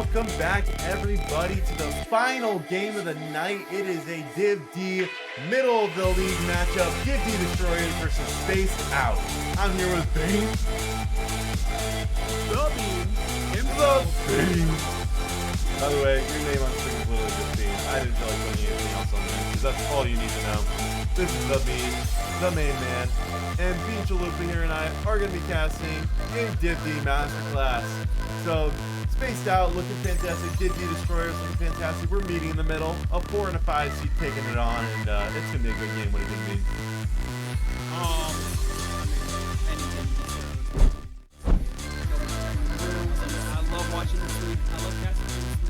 welcome back everybody to the final game of the night. It is a Div D middle of the league matchup, Div D-Destroyers versus Spaced Out. I'm here with Bane. The Bean. By the way, your name on screen is literally just Bean. I didn't feel like putting anything else on there because that's all you need to know. This is the Bean, the main man, and Bean Chalupa here and I are going to be casting a Div D Masterclass. So, Spaced Out looking fantastic, Div D-Destroyers looking fantastic. We're meeting in the middle, a 4 and a 5 seed taking it on, and it's going to be a good game. What do you think, Bean? I love watching this league. I love casting this league.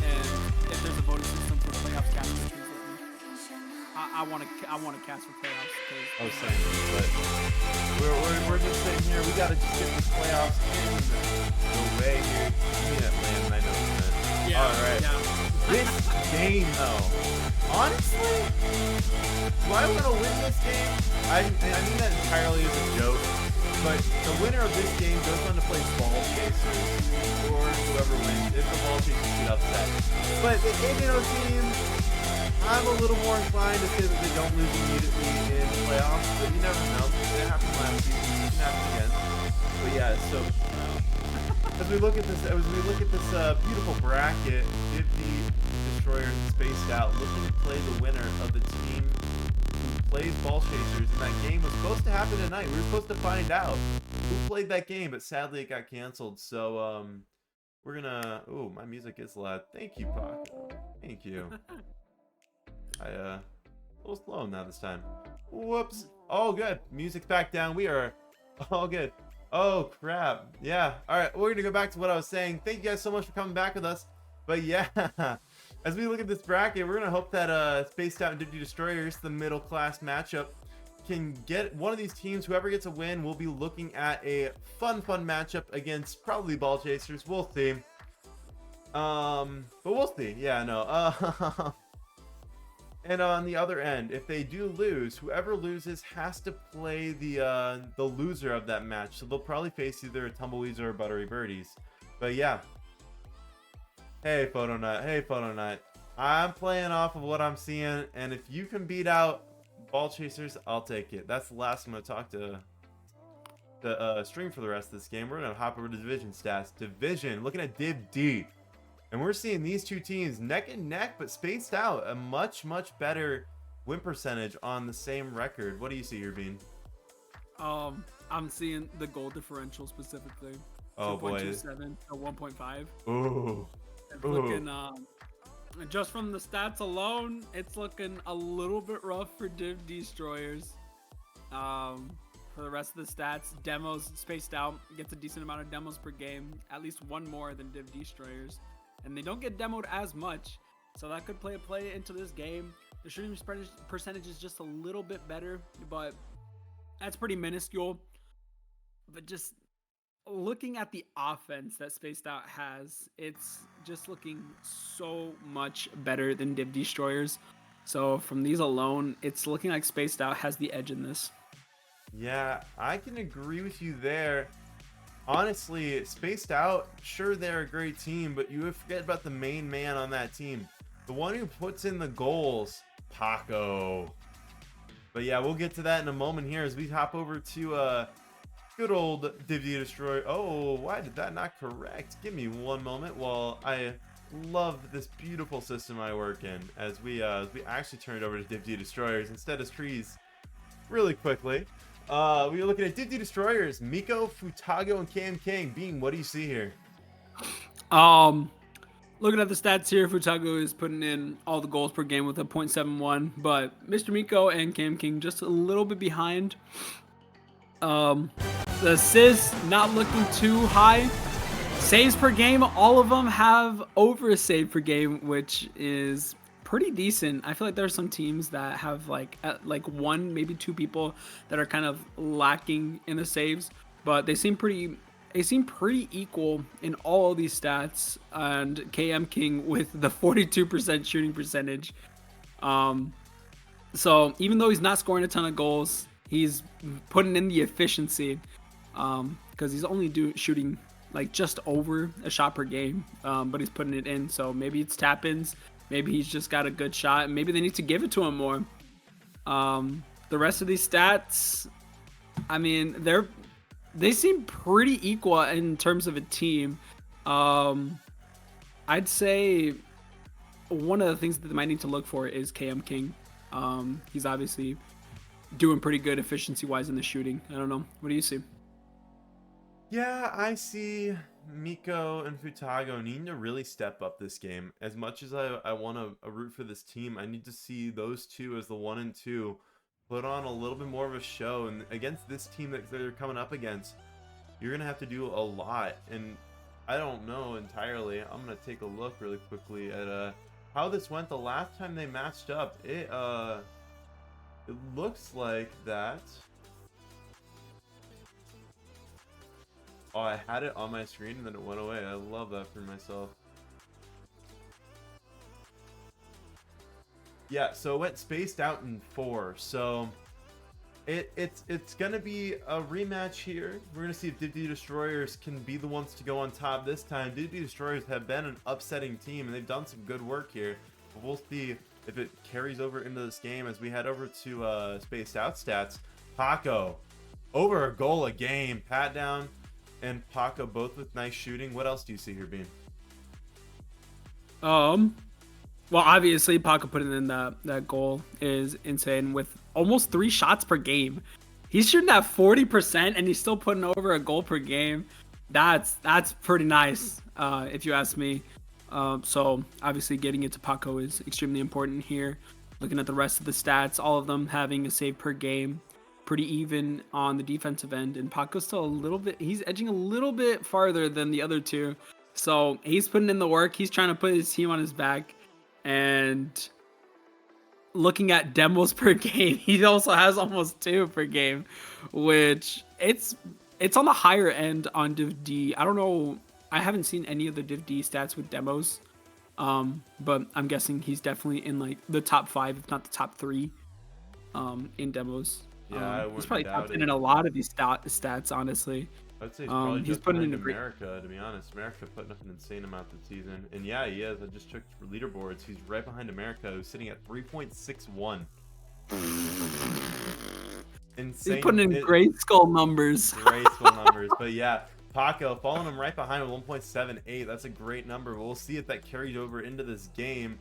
And if there's a voting system for playoffs casting, I want to cast for playoffs. Oh, same. But we're just sitting here. We gotta just get the playoffs in the way here. You mean Atlanta? I know that. Yeah. All right. Yeah. This game, though, honestly, do I want to win this game? I mean that entirely as a joke. But the winner of this game goes on to play Ball Chasers, or whoever wins if the Ball Chasers get upset. But the ABO team, I'm a little more inclined to say that they don't lose immediately in the playoffs, but you never know. It happened last season. It can happen again. But yeah, so as we look at this beautiful bracket, Div D-Destroyers and Spaced Out looking to play the winner of the team who plays Ball Chasers, and that game was supposed to happen tonight. We were supposed to find out who played that game, but sadly it got canceled. So we're gonna. Oh, my music is loud. Thank you, Paco. Thank you. A little slow now this time. Whoops. All good. Music's back down. We are all good. Oh, crap. Yeah. All right. We're going to go back to what I was saying. Thank you guys so much for coming back with us. But yeah, as we look at this bracket, we're going to hope that Spaced Out and Div D-Destroyers, the middle class matchup, can get one of these teams. Whoever gets a win, we'll be looking at a fun matchup against probably Ball Chasers. We'll see. But we'll see. Yeah, no. And on the other end, if they do lose, whoever loses has to play the loser of that match. So they'll probably face either Tumbleweeds or Buttery Birdies. But yeah. Hey, Photo Nut. Hey, Photo Nut. I'm playing off of what I'm seeing. And if you can beat out Ball Chasers, I'll take it. That's the last I'm going to talk to the stream for the rest of this game. We're going to hop over to Division stats. Division, looking at Div D. And we're seeing these two teams neck and neck, but Spaced Out a much better win percentage on the same record. What do you see here, Bean? I'm seeing the goal differential specifically. Oh boy, 2.27 to 1.5. Ooh. It's looking just from the stats alone, it's looking a little bit rough for Div D-Destroyers. For the rest of the stats, demos, Spaced Out gets a decent amount of demos per game, at least one more than Div D-Destroyers. And they don't get demoed as much, so that could play into this game. The shooting percentage is just a little bit better, but that's pretty minuscule. But just looking at the offense that Spaced Out has, it's just looking so much better than Div D-Destroyers. So from these alone, it's looking like Spaced Out has the edge in this. Yeah, I can agree with you there. Honestly, Spaced Out, sure, they're a great team, but you forget about the main man on that team. The one who puts in the goals, Paco. But yeah, we'll get to that in a moment here as we hop over to good old Div D-Destroyer. Oh, why did that not correct? Give me one moment while I love this beautiful system I work in as we actually turn it over to Div D-Destroyers instead of trees really quickly. We are looking at Div D-Destroyers, Miko, Futago, and Cam King. Bean, what do you see here? Looking at the stats here, Futago is putting in all the goals per game with a 0.71, but Mr. Miko and Cam King just a little bit behind. The assists not looking too high. Saves per game, all of them have over a save per game, which is pretty decent. I feel like there's some teams that have like one, maybe two people that are kind of lacking in the saves, but they seem pretty equal in all of these stats. And KM King with the 42% shooting percentage. So even though he's not scoring a ton of goals, he's putting in the efficiency because he's only shooting like just over a shot per game, but he's putting it in. So maybe it's tap-ins. Maybe he's just got a good shot, and maybe they need to give it to him more. The rest of these stats, I mean, they seem pretty equal in terms of a team. I'd say one of the things that they might need to look for is KM King. He's obviously doing pretty good efficiency-wise in the shooting. I don't know. What do you see? Yeah, I see Miko and Futago needing to really step up this game. As much as I want to root for this team, I need to see those two as the 1 and 2 put on a little bit more of a show. And against this team that they're coming up against, you're going to have to do a lot. And I don't know entirely. I'm going to take a look really quickly at how this went the last time they matched up. It looks like that. Oh, I had it on my screen and then it went away. I love that for myself. Yeah, so it went spaced out in 4. So it's gonna be a rematch here. We're gonna see if D-Destroyers can be the ones to go on top this time. D-Destroyers have been an upsetting team and they've done some good work here. But we'll see if it carries over into this game as we head over to spaced out stats. Paco, over a goal a game. Pat down and Paco both with nice shooting. What else do you see here, Bean? Well, obviously, Paco putting in that goal is insane with almost 3 shots per game. He's shooting at 40% and he's still putting over a goal per game. That's pretty nice, if you ask me. So obviously getting it to Paco is extremely important here. Looking at the rest of the stats, all of them having a save per game. Pretty even on the defensive end, and Paco's still a little bit, he's edging a little bit farther than the other two. So he's putting in the work. He's trying to put his team on his back. And looking at demos per game, he also has almost 2 per game, which it's on the higher end on Div D. I don't know. I haven't seen any of the Div D stats with demos. But I'm guessing he's definitely in like the top 5, if not the top 3, in demos. Yeah, he's probably top 10 in a lot of these stats, honestly. I'd say he's probably he's just putting behind in America, to be honest. America putting up an insane amount this season. And yeah, he is. I just checked for leaderboards. He's right behind America, who's sitting at 3.61. Insane. He's putting in grade school numbers. Grade school numbers. But yeah, Paco following him right behind with 1.78. That's a great number. We'll see if that carries over into this game.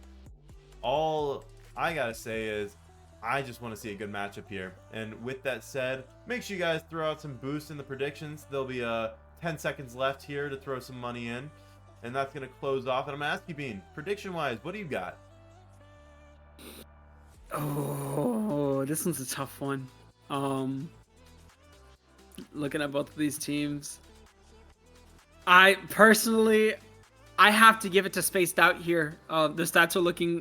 All I gotta say is I just want to see a good matchup here. And with that said, make sure you guys throw out some boosts in the predictions. There'll be 10 seconds left here to throw some money in. And that's going to close off. And I'm going to ask you, Bean, prediction-wise, what do you got? Oh, this one's a tough one. Looking at both of these teams, I have to give it to Spaced Out here. The stats are looking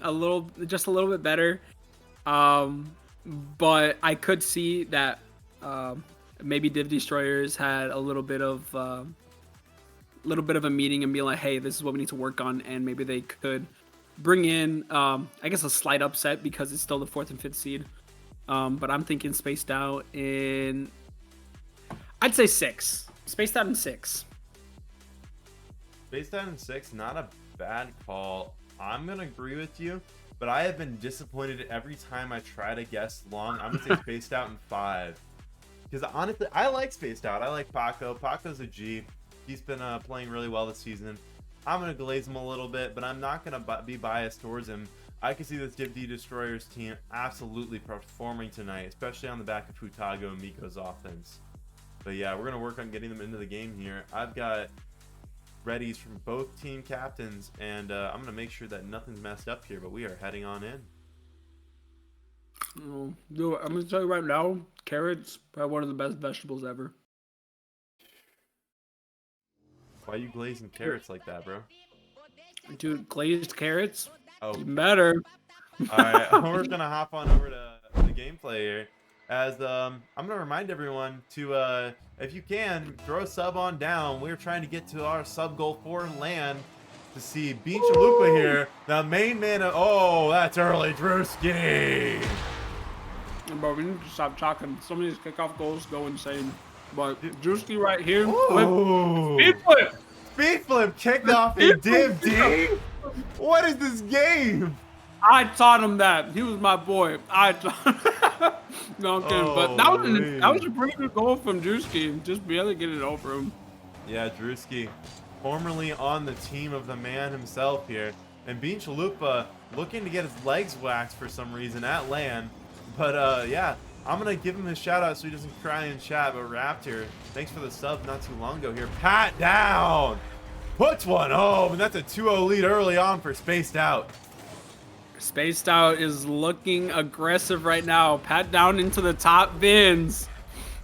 just a little bit better. But I could see that maybe D-Stroyers had a little bit of a meeting and be like, hey, this is what we need to work on, and maybe they could bring in I guess a slight upset because it's still the 4th and 5th seed. But I'm thinking Spaced Out in, I'd say 6. Spaced Out in 6. Spaced Out in 6, not a bad call. I'm gonna agree with you. But I have been disappointed every time I try to guess long. I'm going to say Spaced Out in 5. Because honestly, I like Spaced Out. I like Paco. Paco's a G. He's been playing really well this season. I'm going to glaze him a little bit, but I'm not going to be biased towards him. I can see this D-Destroyers team absolutely performing tonight, especially on the back of Futago and Miko's offense. But yeah, we're going to work on getting them into the game here. I've got readies from both team captains, and I'm going to make sure that nothing's messed up here, but we are heading on in. Dude, I'm going to tell you right now, carrots are one of the best vegetables ever. Why are you glazing carrots like that, bro? Dude, glazed carrots? Oh. Even better. Alright, we're going to hop on over to the gameplay here. As I'm going to remind everyone to, if you can, throw a sub on down. We're trying to get to our sub goal 4 and land to see Bean Chalupa here. The main man of, oh, that's early, Drewski. Bro, we need to stop talking. Some of these kickoff goals go insane. But Drewski right here. Oh. Speed flip. Speed flip kicked off in Div D. What is this game? I taught him that. He was my boy. I taught No, I'm kidding. But that was a pretty good goal from Drewski. Just barely get it over him. Yeah, Drewski, formerly on the team of the man himself here. And Bean Chalupa looking to get his legs waxed for some reason at LAN. But yeah, I'm going to give him a shout out so he doesn't cry in chat. But Raptor, thanks for the sub not too long ago here. Pat down. Puts one home. And that's a 2-0 lead early on for Spaced Out. Spaced Out is looking aggressive right now. Pat down into the top bins.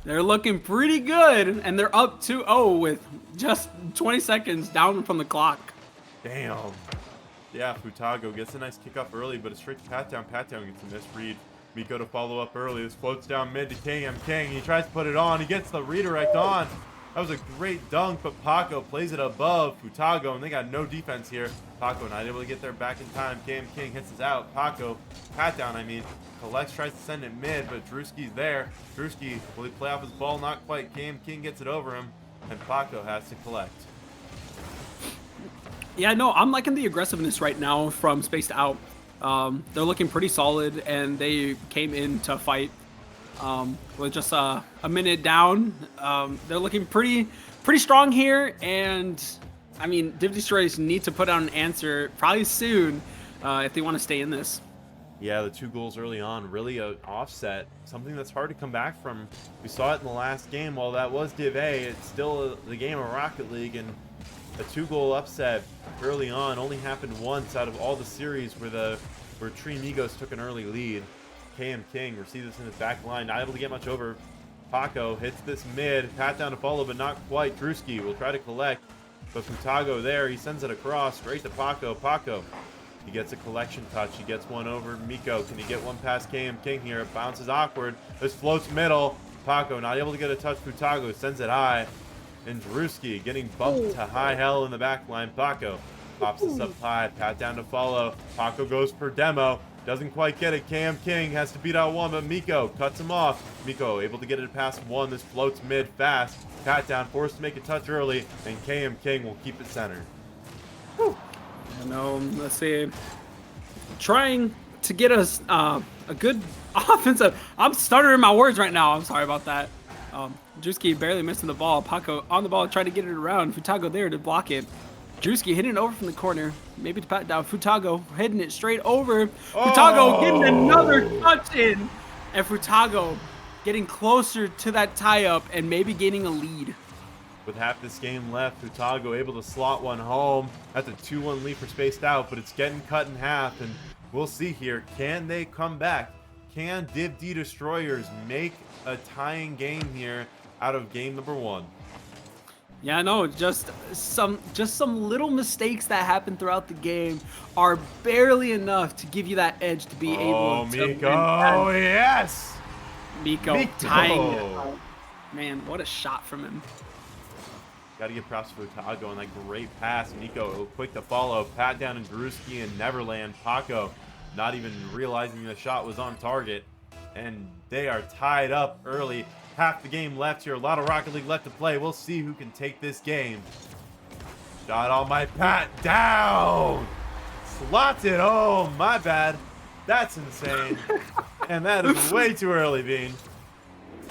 They're looking pretty good. And they're up 2-0 with just 20 seconds down from the clock. Damn. Yeah, Futago gets a nice kickoff early, but it's straight to Pat down. Pat down gets a misread. Miko to follow up early. This floats down mid to KM King. He tries to put it on. He gets the redirect on. That was a great dunk, but Paco plays it above Futago, and they got no defense here. Paco not able to get there back in time. KM King hits us out. Paco, Pat down, I mean. Collects, tries to send it mid, but Drewski's there. Drewski, will he play off his ball? Not quite. KM King gets it over him, and Paco has to collect. Yeah, no, I'm liking the aggressiveness right now from Spaced Out. They're looking pretty solid, and they came in to fight with just a minute down. They're looking pretty strong here, and I mean, D-Stroyers need to put out an answer probably soon if they want to stay in this. Yeah, the 2 goals early on, really an offset, something that's hard to come back from. We saw it in the last game. While that was Div A, it's still the game of Rocket League, and a 2-goal upset early on only happened once out of all the series where Tree Migos took an early lead. KM King receives this in his back line, not able to get much over. Paco hits this mid, pat down to follow, but not quite. Drewski will try to collect, but Futago there, he sends it across straight to Paco. Paco, he gets a collection touch. He gets one over Miko. Can he get one past KM King here? It bounces awkward. This floats middle. Paco not able to get a touch. Futago sends it high. And Drewski getting bumped to high hell in the back line. Paco pops this up high. Pat down to follow. Paco goes for demo. Doesn't quite get it. KM King has to beat out one, but Miko cuts him off. Miko able to get it past one. This floats mid fast. Pat down, forced to make a touch early, and KM King will keep it centered. Whew. You know, let's see. Trying to get us a good offensive. I'm stuttering my words right now. I'm sorry about that. Drewski barely missing the ball. Paco on the ball, trying to get it around. Futago there to block it. Drewski hitting it over from the corner. Maybe to pat down. Futago hitting it straight over. Futago getting another touch in. And Futago getting closer to that tie-up and maybe gaining a lead. With half this game left, Futago able to slot one home. That's a 2-1 lead for Spaced Out, but it's getting cut in half, and we'll see here. Can they come back? Can Div D-Destroyers make a tying game here out of game number 1? Yeah, no, just some little mistakes that happen throughout the game are barely enough to give you that edge to be able to Miko, oh yes! Miko tying it. Man, what a shot from him. Got to give props to Futago on that great pass. Miko quick to follow. Pat down in Drewski and Neverland. Paco not even realizing the shot was on target. And they are tied up early. Half the game left here. A lot of Rocket League left to play. We'll see who can take this game. Shot on my Pat down. Slots it home. My bad. That's insane. And that is way too early, Bean.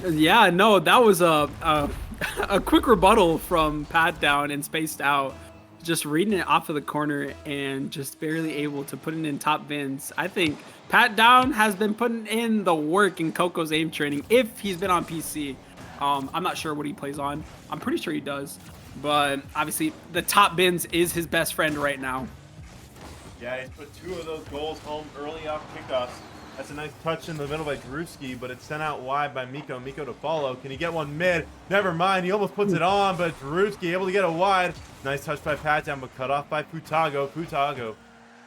Yeah, no, that was a quick rebuttal from Pat down and Spaced Out. Just reading it off of the corner and just barely able to put it in top bins. I think Pat down has been putting in the work in Coco's aim training if he's been on PC. I'm not sure what he plays on. I'm pretty sure he does. But obviously the top bins is his best friend right now. Yeah, he's put 2 of those goals home early off kickoffs. That's a nice touch in the middle by Drewski, but it's sent out wide by Miko. Miko to follow. Can he get one mid? Never mind. He almost puts it on, but Drewski able to get it wide. Nice touch by Pat down, but cut off by Futago. Futago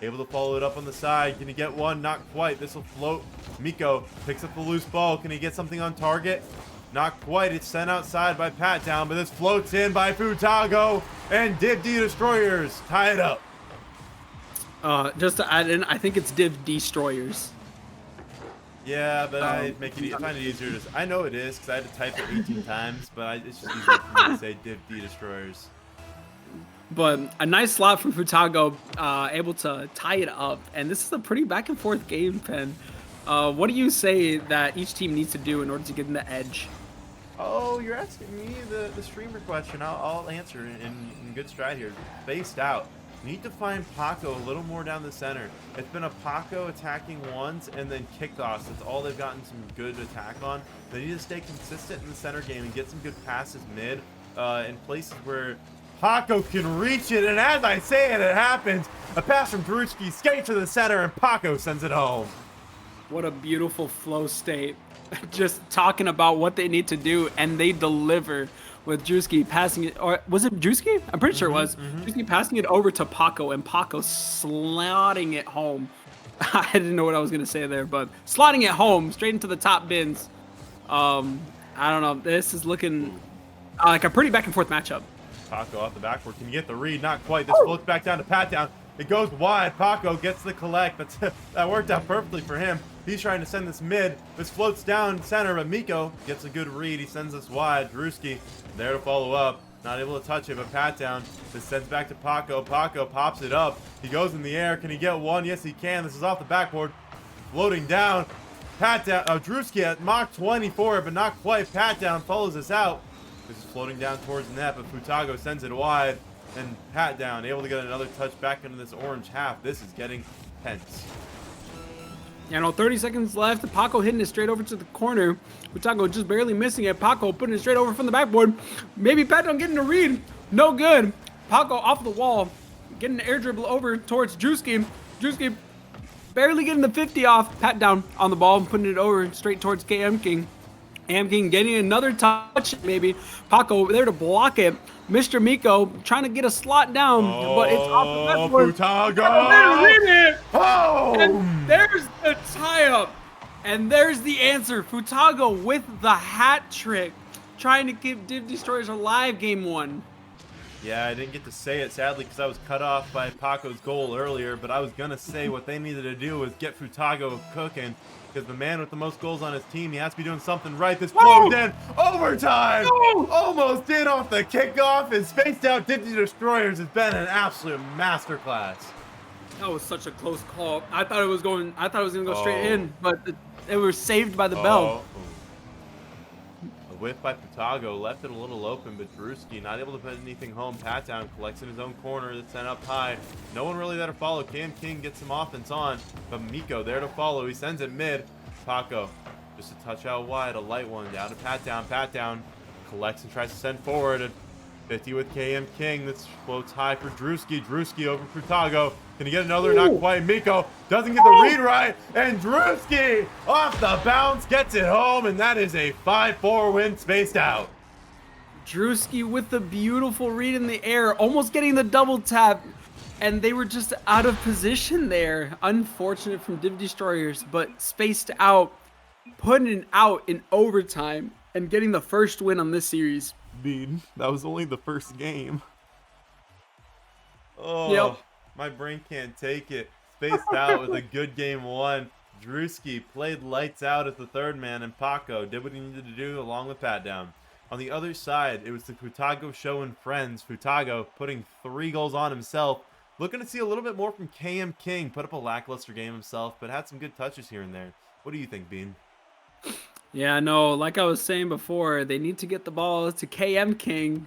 able to follow it up on the side. Can he get one? Not quite. This will float. Miko picks up the loose ball. Can he get something on target? Not quite. It's sent outside by Pat down, but this floats in by Futago, and Div D-Destroyers tie it up. Just to add in, I think it's Div D-Stroyers. Yeah, but I find it easier to. I know it is because I had to type it 18 times, but it's just easier for me to say div D-Destroyers. But a nice slot from Futago, able to tie it up. And this is a pretty back and forth game, Pen. What do you say that each team needs to do in order to get in the edge? Oh, you're asking me the streamer question. I'll answer in good stride here. Spaced out. Need to find Paco a little more down the center. It's been a Paco attacking once and then kickoffs. That's all they've gotten some good attack on. They need to stay consistent in the center game and get some good passes mid in places where Paco can reach it. And as I say it, it happens. A pass from Drewski skates to the center and Paco sends it home. What a beautiful flow state. Just talking about what they need to do, and they deliver with Drewski passing it. Or was it Drewski? I'm pretty sure it was. Drewski passing it over to Paco, and Paco slotting it home. I didn't know what I was going to say there, but slotting it home straight into the top bins. I don't know. This is looking like a pretty back and forth matchup. Paco off the backboard. Can you get the read? Not quite. This floats back down to Pat down. It goes wide. Paco gets the collect. That worked out perfectly for him. He's trying to send this mid. This floats down center, but Miko gets a good read. He sends this wide. Drewski there to follow up. Not able to touch it, but Pat down. This sends back to Paco. Paco pops it up. He goes in the air. Can he get one? Yes, he can. This is off the backboard. Floating down. Pat down. Drewski at Mach 24, but not quite. Pat down follows us out. This is floating down towards the net, but Futago sends it wide. And Pat down, able to get another touch back into this orange half. This is getting tense. You know, 30 seconds left. Paco hitting it straight over to the corner. Futago just barely missing it. Paco putting it straight over from the backboard. Maybe Pat down getting a read. No good. Paco off the wall. Getting an air dribble over towards Drewski. Drewski barely getting the 50 off. Pat down on the ball, putting it over straight towards KM King. KM King getting another touch, maybe. Paco there to block it. Mr. Miko trying to get a slot down, but it's off the backboard. Futago! Oh! And there's the tie-up. And there's the answer. Futago with the hat trick. Trying to keep Div Destroyers alive game one. Yeah, I didn't get to say it, sadly, because I was cut off by Paco's goal earlier, but I was going to say what they needed to do was get Futago cooking, because the man with the most goals on his team, he has to be doing something right. This flows in overtime. No! Almost in off the kickoff, and spaced out Div Destroyers has been an absolute masterclass. That was such a close call. I thought it was going to go straight in, but it was saved by the bell. A whiff by Futago left it a little open, but Drewski not able to put anything home. Pat down collects in his own corner. That's sent up high. No one really there to follow. Cam King gets some offense on, but Miko there to follow. He sends it mid. Paco just a touch out wide, a light one down to Pat down. Pat down collects and tries to send forward. And 50 with KM King. That floats high for Drewski. Drewski over Futago. Can he get another? Not quite. Miko doesn't get the read right. And Drewski off the bounce gets it home. And that is a 5-4 win spaced out. Drewski with the beautiful read in the air. Almost getting the double tap. And they were just out of position there. Unfortunate from Div Destroyers. But spaced out. Putting it out in overtime. And getting the first win on this series. Dude, that was only the first game. Oh. Yep. My brain can't take it. Spaced out with a good game one. Drewski played lights out as the third man, and Paco did what he needed to do along with Pat down. On the other side, it was the Futago show and friends. Futago putting 3 goals on himself. Looking to see a little bit more from KM King. Put up a lackluster game himself, but had some good touches here and there. What do you think, Bean? Yeah, no, like I was saying before, they need to get the ball to KM King.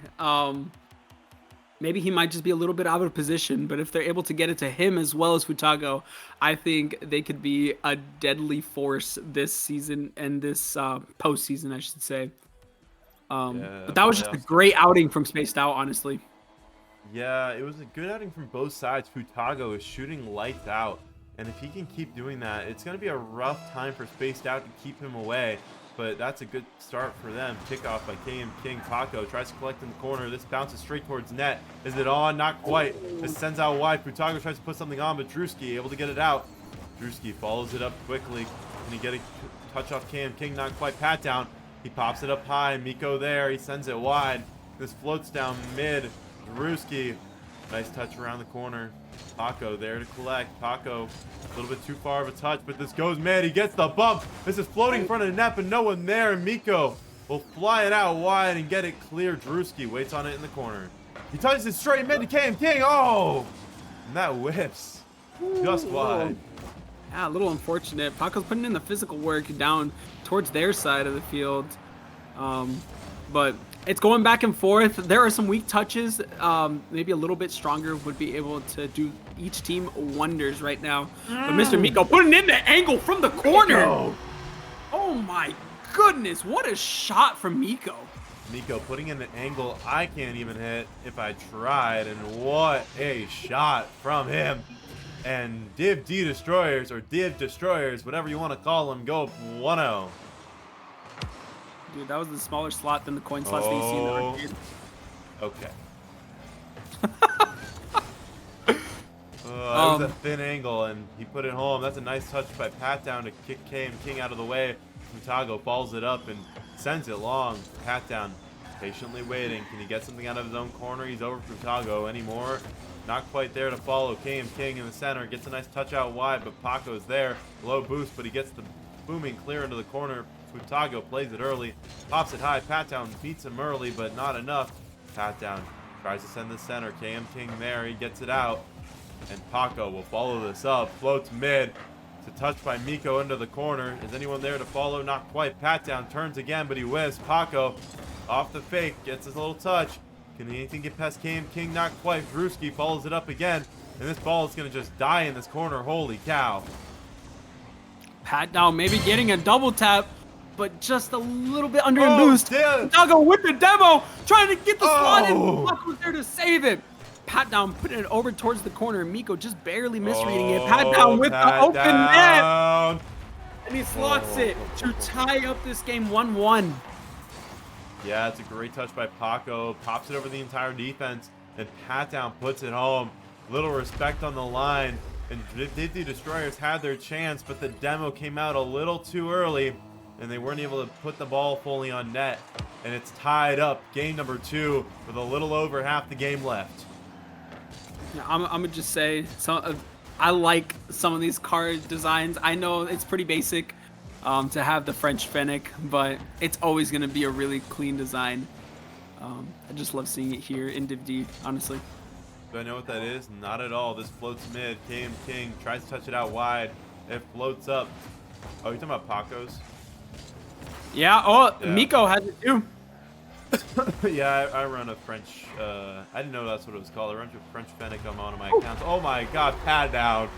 Maybe he might just be a little bit out of position, but if they're able to get it to him as well as Futago, I think they could be a deadly force this season and this postseason, I should say. But that was just a great outing from Spaced Out, honestly. Yeah, it was a good outing from both sides. Futago is shooting lights out, and if he can keep doing that, it's going to be a rough time for Spaced Out to keep him away. But that's a good start for them. Kickoff by KM King. Paco tries to collect in the corner. This bounces straight towards net. Is it on? Not quite. This sends out wide. Futago tries to put something on, but Drewski able to get it out. Drewski follows it up quickly. Can he get a touch off KM King? Not quite. Pat down. He pops it up high. Miko there. He sends it wide. This floats down mid. Drewski Nice touch around the corner. Paco there to collect. Paco, a little bit too far of a touch, but this goes mid. He gets the bump. This is floating in front of the net, but no one there. And Miko will fly it out wide and get it clear. Drewski waits on it in the corner. He touches it straight mid to KM King. Oh! And that whips just wide. Yeah, a little unfortunate. Paco's putting in the physical work down towards their side of the field. But it's going back and forth. There are some weak touches. Maybe a little bit stronger would be able to do each team wonders right now. But Mr. Miko putting in the angle from the corner. Miko. Oh my goodness, what a shot from Miko. Miko putting in the angle I can't even hit if I tried, and what a shot from him. And D-Destroyers, or Destroyers, whatever you want to call them, go 1-0. Dude, that was the smaller slot than the coin slots that you see in the arcade. Okay. That was a thin angle, and he put it home. That's a nice touch by Pat down to kick KM King out of the way. Futago balls it up and sends it long. Pat down, patiently waiting. Can he get something out of his own corner? He's over Futago anymore. Not quite there to follow. KM King in the center gets a nice touch out wide, but Paco's there. Low boost, but he gets the booming clear into the corner. Futago plays it early, pops it high. Pat down beats him early, but not enough. Pat down tries to send the center. KM King there, he gets it out, and Paco will follow this up. Floats mid. It's a touch by Miko into the corner. Is anyone there to follow? Not quite. Pat down turns again, but he whiffs. Paco off the fake, gets his little touch. Can anything get past KM King? Not quite. Drewski follows it up again, and this ball is going to just die in this corner. Holy cow. Pat down, maybe getting a double tap, but just a little bit under a boost. Futago with the demo, trying to get the slot in. Paco was there to save it. Pat down, putting it over towards the corner. Miko just barely misreading it. Pat down with the open net. And he slots it to tie up this game 1-1. Yeah, it's a great touch by Paco. Pops it over the entire defense. And Pat down puts it home. Little respect on the line. And the Destroyers had their chance, but the demo came out a little too early. And they weren't able to put the ball fully on net. And it's tied up. Game number 2 with a little over half the game left. Yeah, I'm gonna just say, I like some of these card designs. I know it's pretty basic to have the French Fennec, but it's always gonna be a really clean design. I just love seeing it here in Div D, honestly. Do I know what that is? Not at all. This floats mid. KM King tries to touch it out wide. It floats up. Oh, you're talking about Paco's? Yeah, Miko has it too. Yeah, I run a French, I didn't know that's what it was called. I run a French Fennec on one of my accounts. Oh my god, Pat down.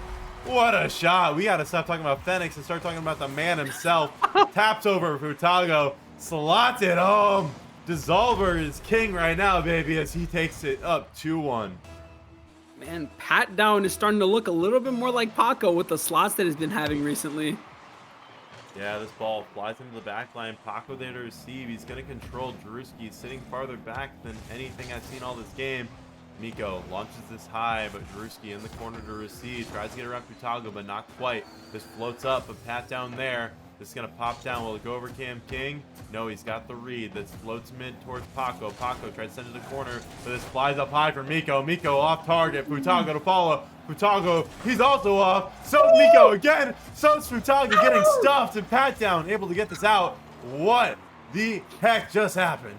What a shot. We gotta stop talking about Fennecs and start talking about the man himself. Taps over Futago, slots it home. Dissolver is king right now, baby, as he takes it up 2-1. Man, Pat down is starting to look a little bit more like Paco with the slots that he's been having recently. Yeah, this ball flies into the back line. Paco there to receive. He's going to control Drewski, sitting farther back than anything I've seen all this game. Miko launches this high, but Drewski in the corner to receive. Tries to get around Futago, but not quite. This floats up, a Pat down there. This is going to pop down. Will it go over KM King? No, he's got the read. This floats mid towards Paco. Paco tries to send it to the corner, but this flies up high for Miko. Miko off target. Futago to follow. Futago, he's also off. So's Miko again. So's Futago getting stuffed, and Pat down able to get this out. What the heck just happened?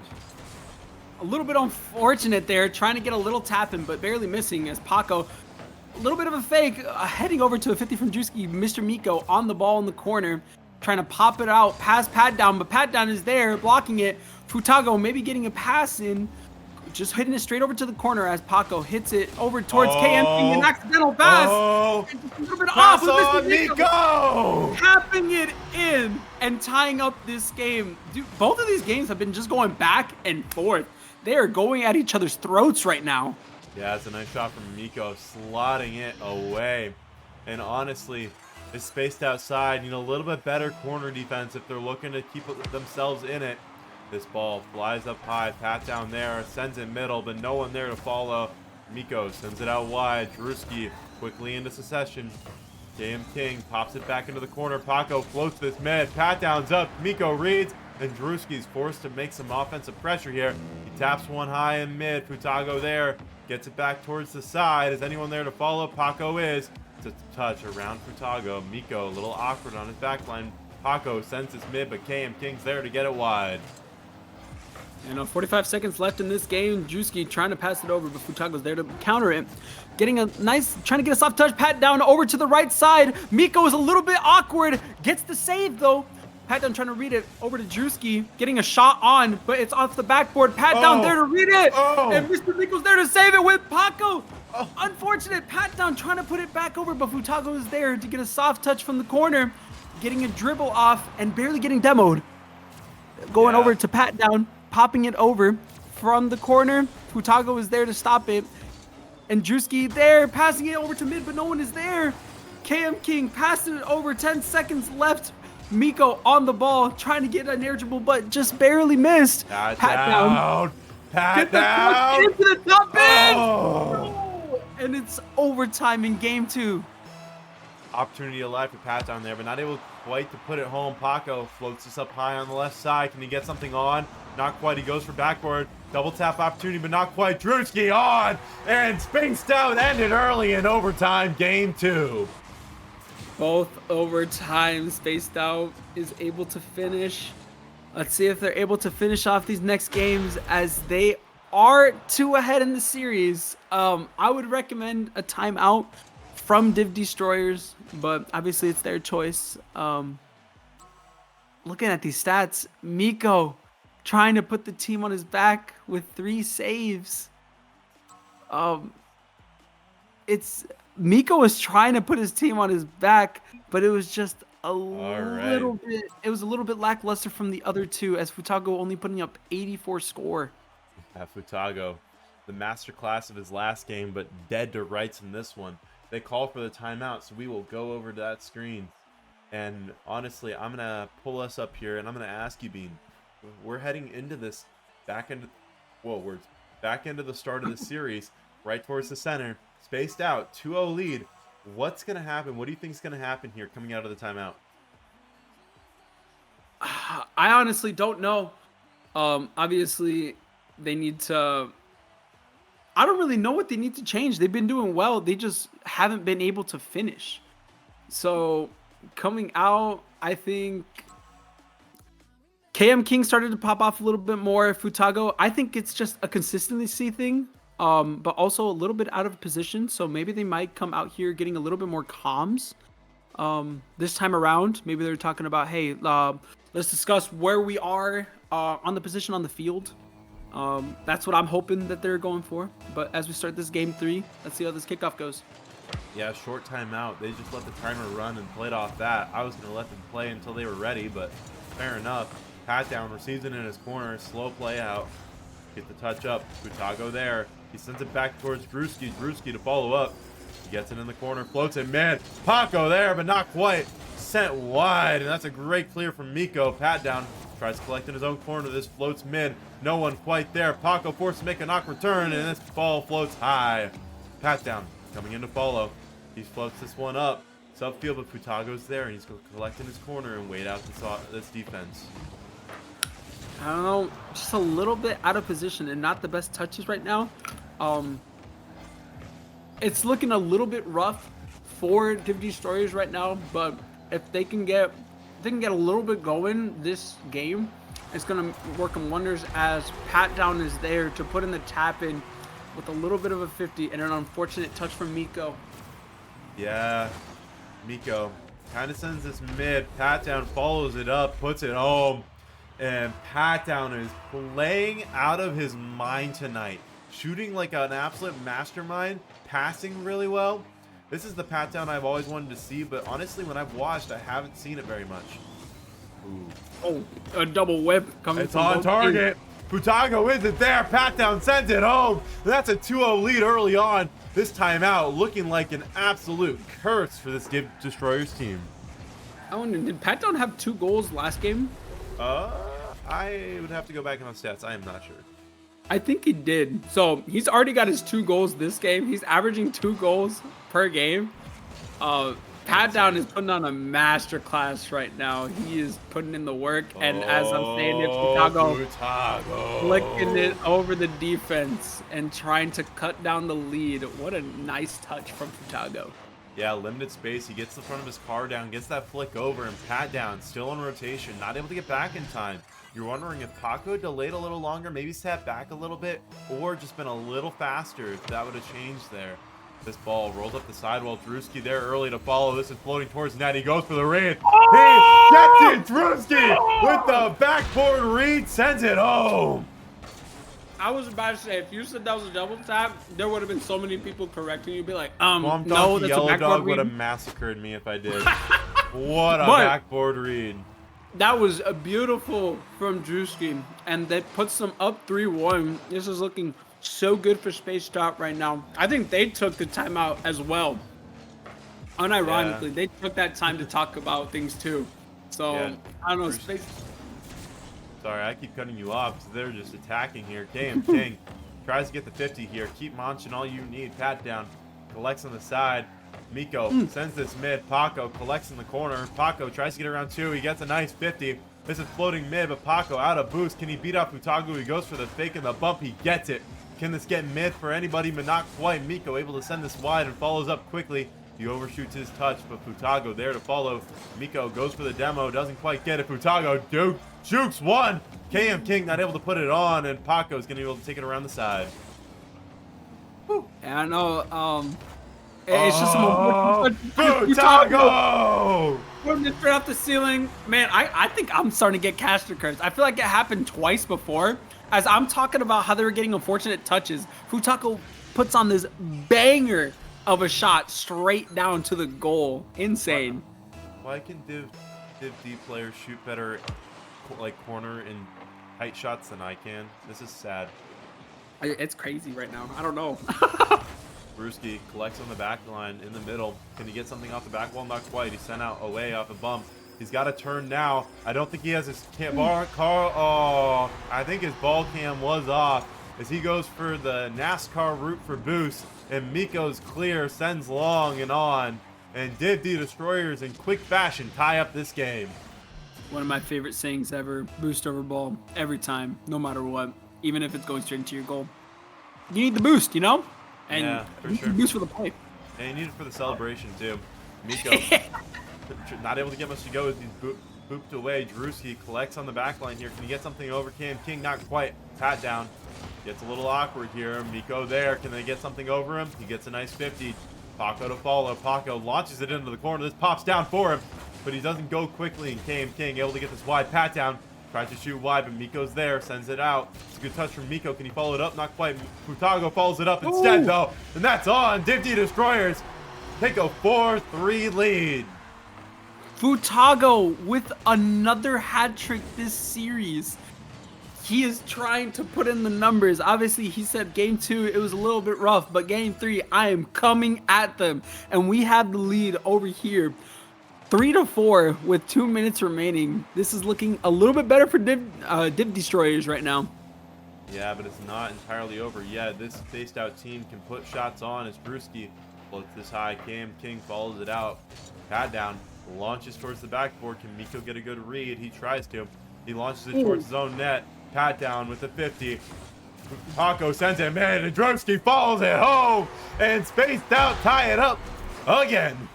A little bit unfortunate there, trying to get a little tap in, but barely missing as Paco, a little bit of a fake, heading over to a 50 from Drewski. Mr. Miko on the ball in the corner, trying to pop it out past Pat down, but Pat down is there blocking it. Futago maybe getting a pass in, just hitting it straight over to the corner as Paco hits it over towards KM King, an accidental pass. A little bit Pass off on Miko! Tapping it in and tying up this game. Dude, both of these games have been just going back and forth. They are going at each other's throats right now. Yeah, it's a nice shot from Miko, slotting it away. And honestly, it's spaced outside. Need a little bit better corner defense if they're looking to keep themselves in it. This ball flies up high. Pat down there, sends it middle, but no one there to follow. Miko sends it out wide. Drewski quickly into succession. KM King pops it back into the corner. Paco floats this mid. Pat down's up. Miko reads, and Drewski's forced to make some offensive pressure here. He taps one high in mid. Futago there Gets it back towards the side. Is anyone there to follow? Paco is. It's a touch around Futago. Miko a little awkward on his backline. Paco sends his mid, but KM King's there to get it wide. 45 seconds left in this game. Drewski trying to pass it over, but Futago's there to counter it. Getting a nice, trying to get a soft touch. Pat down over to the right side. Miko is a little bit awkward. Gets the save though. Pat down trying to read it over to Drewski. Getting a shot on, but it's off the backboard. Pat down there to read it. And Mr. Miko's there to save it with Paco. Unfortunate. Pat down trying to put it back over, but Futago is there to get a soft touch from the corner. Getting a dribble off and barely getting demoed. Going over to Pat down. Popping it over from the corner. Futago is there to stop it. And Drewski there, passing it over to mid, but no one is there. KM King passing it over, 10 seconds left. Miko on the ball, trying to get an air dribble, but just barely missed. Pat down. Pat down. Into the top end. No. And it's overtime in game 2. Opportunity alive for Pat down there, but not able quite to put it home. Paco floats this up high on the left side. Can he get something on? Not quite. He goes for backboard. Double tap opportunity, but not quite. Drewski on and spaced out. Ended early in overtime. Game 2. Both overtime. Spaced out is able to finish. Let's see if they're able to finish off these next games as they are 2 ahead in the series. I would recommend a timeout from D-Stroyers, but obviously it's their choice. Looking at these stats, Miko trying to put the team on his back with 3 saves. Miko was trying to put his team on his back, but it was just a little bit. It was a little bit lackluster from the other 2, as Futago only putting up 84 score. Futago, the masterclass of his last game, but dead to rights in this one. They call for the timeout, so we will go over to that screen. And honestly, I'm gonna pull us up here, and I'm gonna ask you, Bean. We're heading into this back end. We're back into the start of the series, right towards the center, spaced out, 2-0 lead. What's gonna happen? What do you think is gonna happen here coming out of the timeout? I honestly don't know. Obviously, they need to. I don't really know what they need to change. They've been doing well. They just haven't been able to finish. So coming out, I think KM King started to pop off a little bit more. Futago, I think it's just a consistency thing, but also a little bit out of position. So maybe they might come out here getting a little bit more comms this time around. Maybe they're talking about, hey, let's discuss where we are on the position on the field. That's what I'm hoping that they're going for. But as we start this game 3, let's see how this kickoff goes. Yeah, short timeout. They just let the timer run and played off that. I was going to let them play until they were ready, but fair enough. Pat down, receives it in his corner. Slow play out. Get the touch up. Futago there. He sends it back towards Drewski. Drewski to follow up. He gets it in the corner. Floats it, man. Paco there, but not quite. Sent wide, and that's a great clear from Miko. Pat down. Tries to collect in his own corner. This floats mid. No one quite there. Paco forced to make an awkward turn, and this ball floats high. Pat down. Coming in to follow. He floats this one up. Subfield, but Futago's there, and he's going to collect in his corner and wait out this defense. I don't know. Just a little bit out of position and not the best touches right now. It's looking a little bit rough for D-Stroyers right now, but if they can get a little bit going this game, it's going to work them wonders, as Pat down is there to put in the tap in with a little bit of a 50 and an unfortunate touch from Miko. Yeah, Miko kind of sends this mid. Pat down follows it up, puts it home, and Pat down is playing out of his mind tonight. Shooting like an absolute mastermind, passing really well. This is the Pat down I've always wanted to see, but honestly, when I've watched, I haven't seen it very much. Ooh. Oh, a double whip coming It's from on both target. teams. Futago isn't there. Pat down sends it home. That's a 2-0 lead early on. This timeout looking like an absolute curse for this D-Stroyers team. Oh, and did Pat down have 2 goals last game? I would have to go back on stats. I am not sure. I think he did. So he's already got his 2 goals this game. He's averaging 2 goals per game. Pat Pat Down is putting on a master class right now. He is putting in the work, and as I'm saying it, Futago flicking it over the defense and trying to cut down the lead. What a nice touch from Futago. Yeah, limited space. He gets the front of his car down, gets that flick over, and Pat Down still on rotation, not able to get back in time. You're wondering if Paco delayed a little longer, maybe sat back a little bit, or just been a little faster, if that would have changed there. This ball rolls up the sidewall. Drewski there early to follow. This is floating towards net. He goes for the read. He gets it. Drewski with the backboard read sends it home. I was about to say, if you said that was a double tap, there would have been so many people correcting you. Be like, Swamp no, Donkey that's Yellow a backboard Dog read. would have massacred me if I did. What a backboard read. That was a beautiful from Drewski, and that puts them up 3-1. This is looking so good for Space Top right now. I think they took the timeout as well. Unironically, they took that time to talk about things too. So, I don't know, Space... Sorry, I keep cutting you off because they're just attacking here. King tries to get the 50 here. Keep munching all you need. Pat Down collects on the side. Miko sends this mid. Paco collects in the corner. Paco tries to get around 2. He gets a nice 50. This is floating mid, but Paco out of boost. Can he beat up Futago? He goes for the fake and the bump. He gets it. Can this get mid for anybody, but not quite? Miko able to send this wide and follows up quickly. He overshoots his touch, but Futago there to follow. Miko goes for the demo. Doesn't quite get it. Futago jukes one. KM King not able to put it on, and Paco's going to be able to take it around the side. Whew. And I know, it's just Futago! Putting it straight off the ceiling. Man, I think I'm starting to get caster curves. I feel like it happened twice before. As I'm talking about how they were getting unfortunate touches, Futago puts on this banger of a shot straight down to the goal. Insane. Why can Div D players shoot better, like corner and tight shots than I can? This is sad. It's crazy right now. I don't know. Brewski collects on the back line in the middle. Can he get something off the back wall? Not quite. He's sent out away off a bump. He's got to turn now. I don't think he has his car. I think his ball cam was off as he goes for the NASCAR route for boost. And Miko's clear, sends long and on. And Div D-Destroyers in quick fashion tie up this game. One of my favorite sayings ever. Boost over ball every time, no matter what. Even if it's going straight into your goal. You need the boost, you know? And yeah, for sure. Boost for the play. And you need it for the celebration too. Miko not able to get much to go as he's booped away. Drewski collects on the back line here. Can he get something over Cam King? Not quite. Pat Down. Gets a little awkward here. Miko there. Can they get something over him? He gets a nice 50. Paco to follow. Paco launches it into the corner. This pops down for him, but he doesn't go quickly. And KM King able to get this wide. Pat Down tries to shoot wide, but Miko's there. Sends it out. It's a good touch from Miko. Can he follow it up? Not quite. Futago follows it up instead, though. And that's on. Div D-Destroyers take a 4-3 lead. Futago with another hat trick this series. He is trying to put in the numbers. Obviously, he said game 2, it was a little bit rough, but game 3, I am coming at them. And we have the lead over here. 3-4 with 2 minutes remaining. This is looking a little bit better for Div Destroyers right now. Yeah, but it's not entirely over yet. This spaced out team can put shots on as Brewski floats this high. Cam King follows it out. Pat Down launches towards the backboard. Can Miko get a good read? He tries to. He launches it towards his own net. Pat Down with the 50. Paco sends it, man, and Drewski follows it home. And spaced out, tie it up again.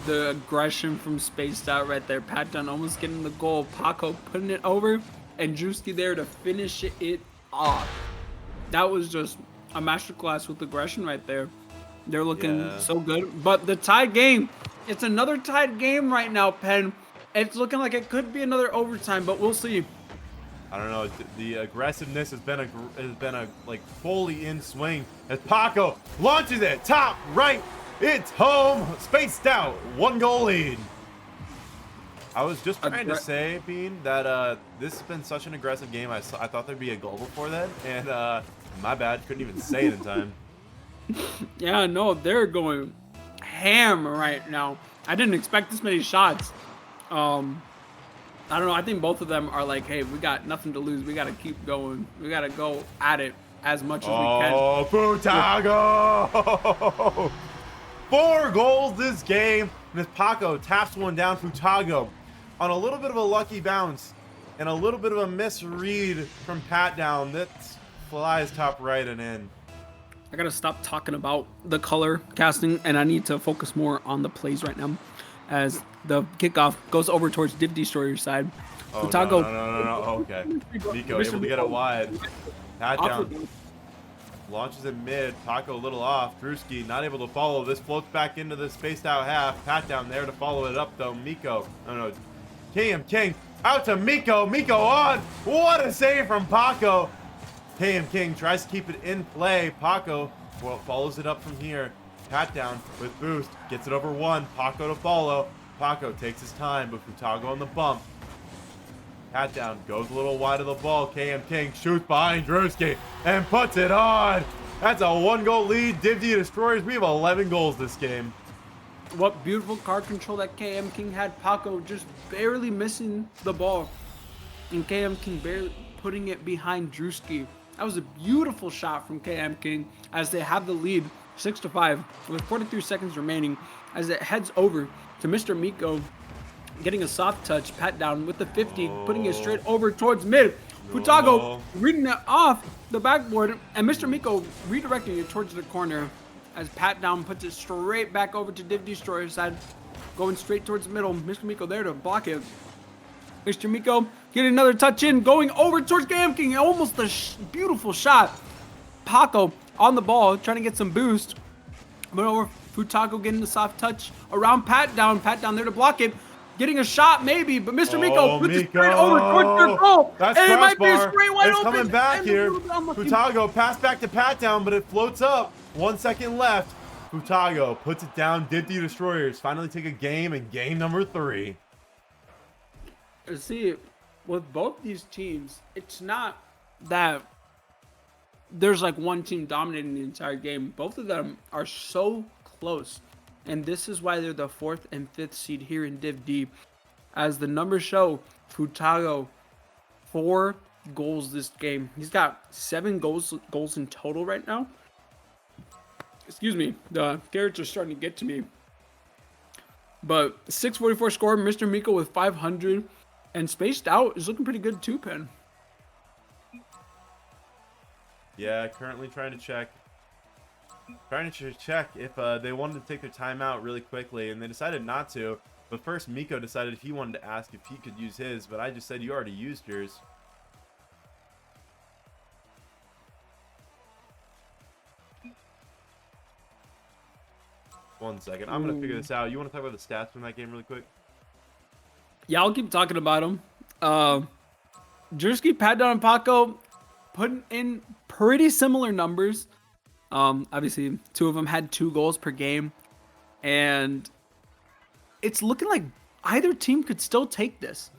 The aggression from Spaced Out right there. Pat Down almost getting the goal. Paco putting it over, and Drewski there to finish it off. That was just a masterclass with aggression right there. They're looking so good. But the tied game, it's another tied game right now, Penn. It's looking like it could be another overtime, but we'll see. I don't know. The aggressiveness has been like fully in swing as Paco launches it top right. It's home. Spaced out. 1-goal lead. I was just trying to say, Bean, that this has been such an aggressive game. I thought there'd be a goal before that, and my bad. Couldn't even say it in time. Yeah, no, they're going ham right now. I didn't expect this many shots. I don't know. I think both of them are like, hey, we got nothing to lose. We got to keep going. We got to go at it as much as we can. Oh, Futago! 4 goals this game. And as Paco taps one down, Futago on a little bit of a lucky bounce and a little bit of a misread from Pat down. That flies top right and in. I gotta stop talking about the color casting, and I need to focus more on the plays right now. As the kickoff goes over towards D-Stroyers side. Oh, Futago. no. Okay. Miko able to get it wide. Pat down. Launches it mid. Paco a little off. Drewski not able to follow. This floats back into the spaced out half. Pat down there to follow it up though. Miko. No. KM King out to Miko. Miko on. What a save from Paco. KM King tries to keep it in play. Paco follows it up from here. Pat down with boost. Gets it over one. Paco to follow. Paco takes his time, but Futago on the bump. Pat down, goes a little wide of the ball. KM King shoots behind Drewski and puts it on. That's a 1-goal lead. D-Destroyers, we have 11 goals this game. What beautiful card control that KM King had. Paco just barely missing the ball. And KM King barely putting it behind Drewski. That was a beautiful shot from KM King as they have the lead 6-5 with 43 seconds remaining as it heads over to Mr. Miko. Getting a soft touch, pat down with the 50, putting it straight over towards mid. Futago reading it off the backboard, and Mr. Miko redirecting it towards the corner as pat down puts it straight back over to D-Destroyers side, going straight towards the middle. Mr. Miko there to block it. Mr. Miko getting another touch in, going over towards KM King. Almost a beautiful shot. Paco on the ball, trying to get some boost. But over Futago getting the soft touch around Pat down there to block it. Getting a shot maybe, but Mr. Miko puts it straight over towards their goal. That's and crossbar. It might be a straight wide it's open. Coming back here. Futago pass back to Pat down, but it floats up. 1 second left. Futago puts it down. D-Destroyers finally take a game in game number 3. See, with both these teams, it's not that there's like one team dominating the entire game. Both of them are so close. And this is why they're the 4th and 5th seed here in Div D. As the numbers show, Futago, 4 goals this game. He's got 7 goals in total right now. Excuse me, the carrots are starting to get to me. But 644 score, Mr. Miko with 500. And spaced out is looking pretty good too, Pen. Yeah, currently trying to check. Trying to check if they wanted to take their time out really quickly, and they decided not to. But first, Miko decided he wanted to ask if he could use his, but I just said you already used yours. One second, I'm gonna figure this out. You want to talk about the stats from that game really quick? Yeah, I'll keep talking about them. Drewski, Pat down, and Paco putting in pretty similar numbers. Obviously, 2 of them had 2 goals per game, and it's looking like either team could still take this.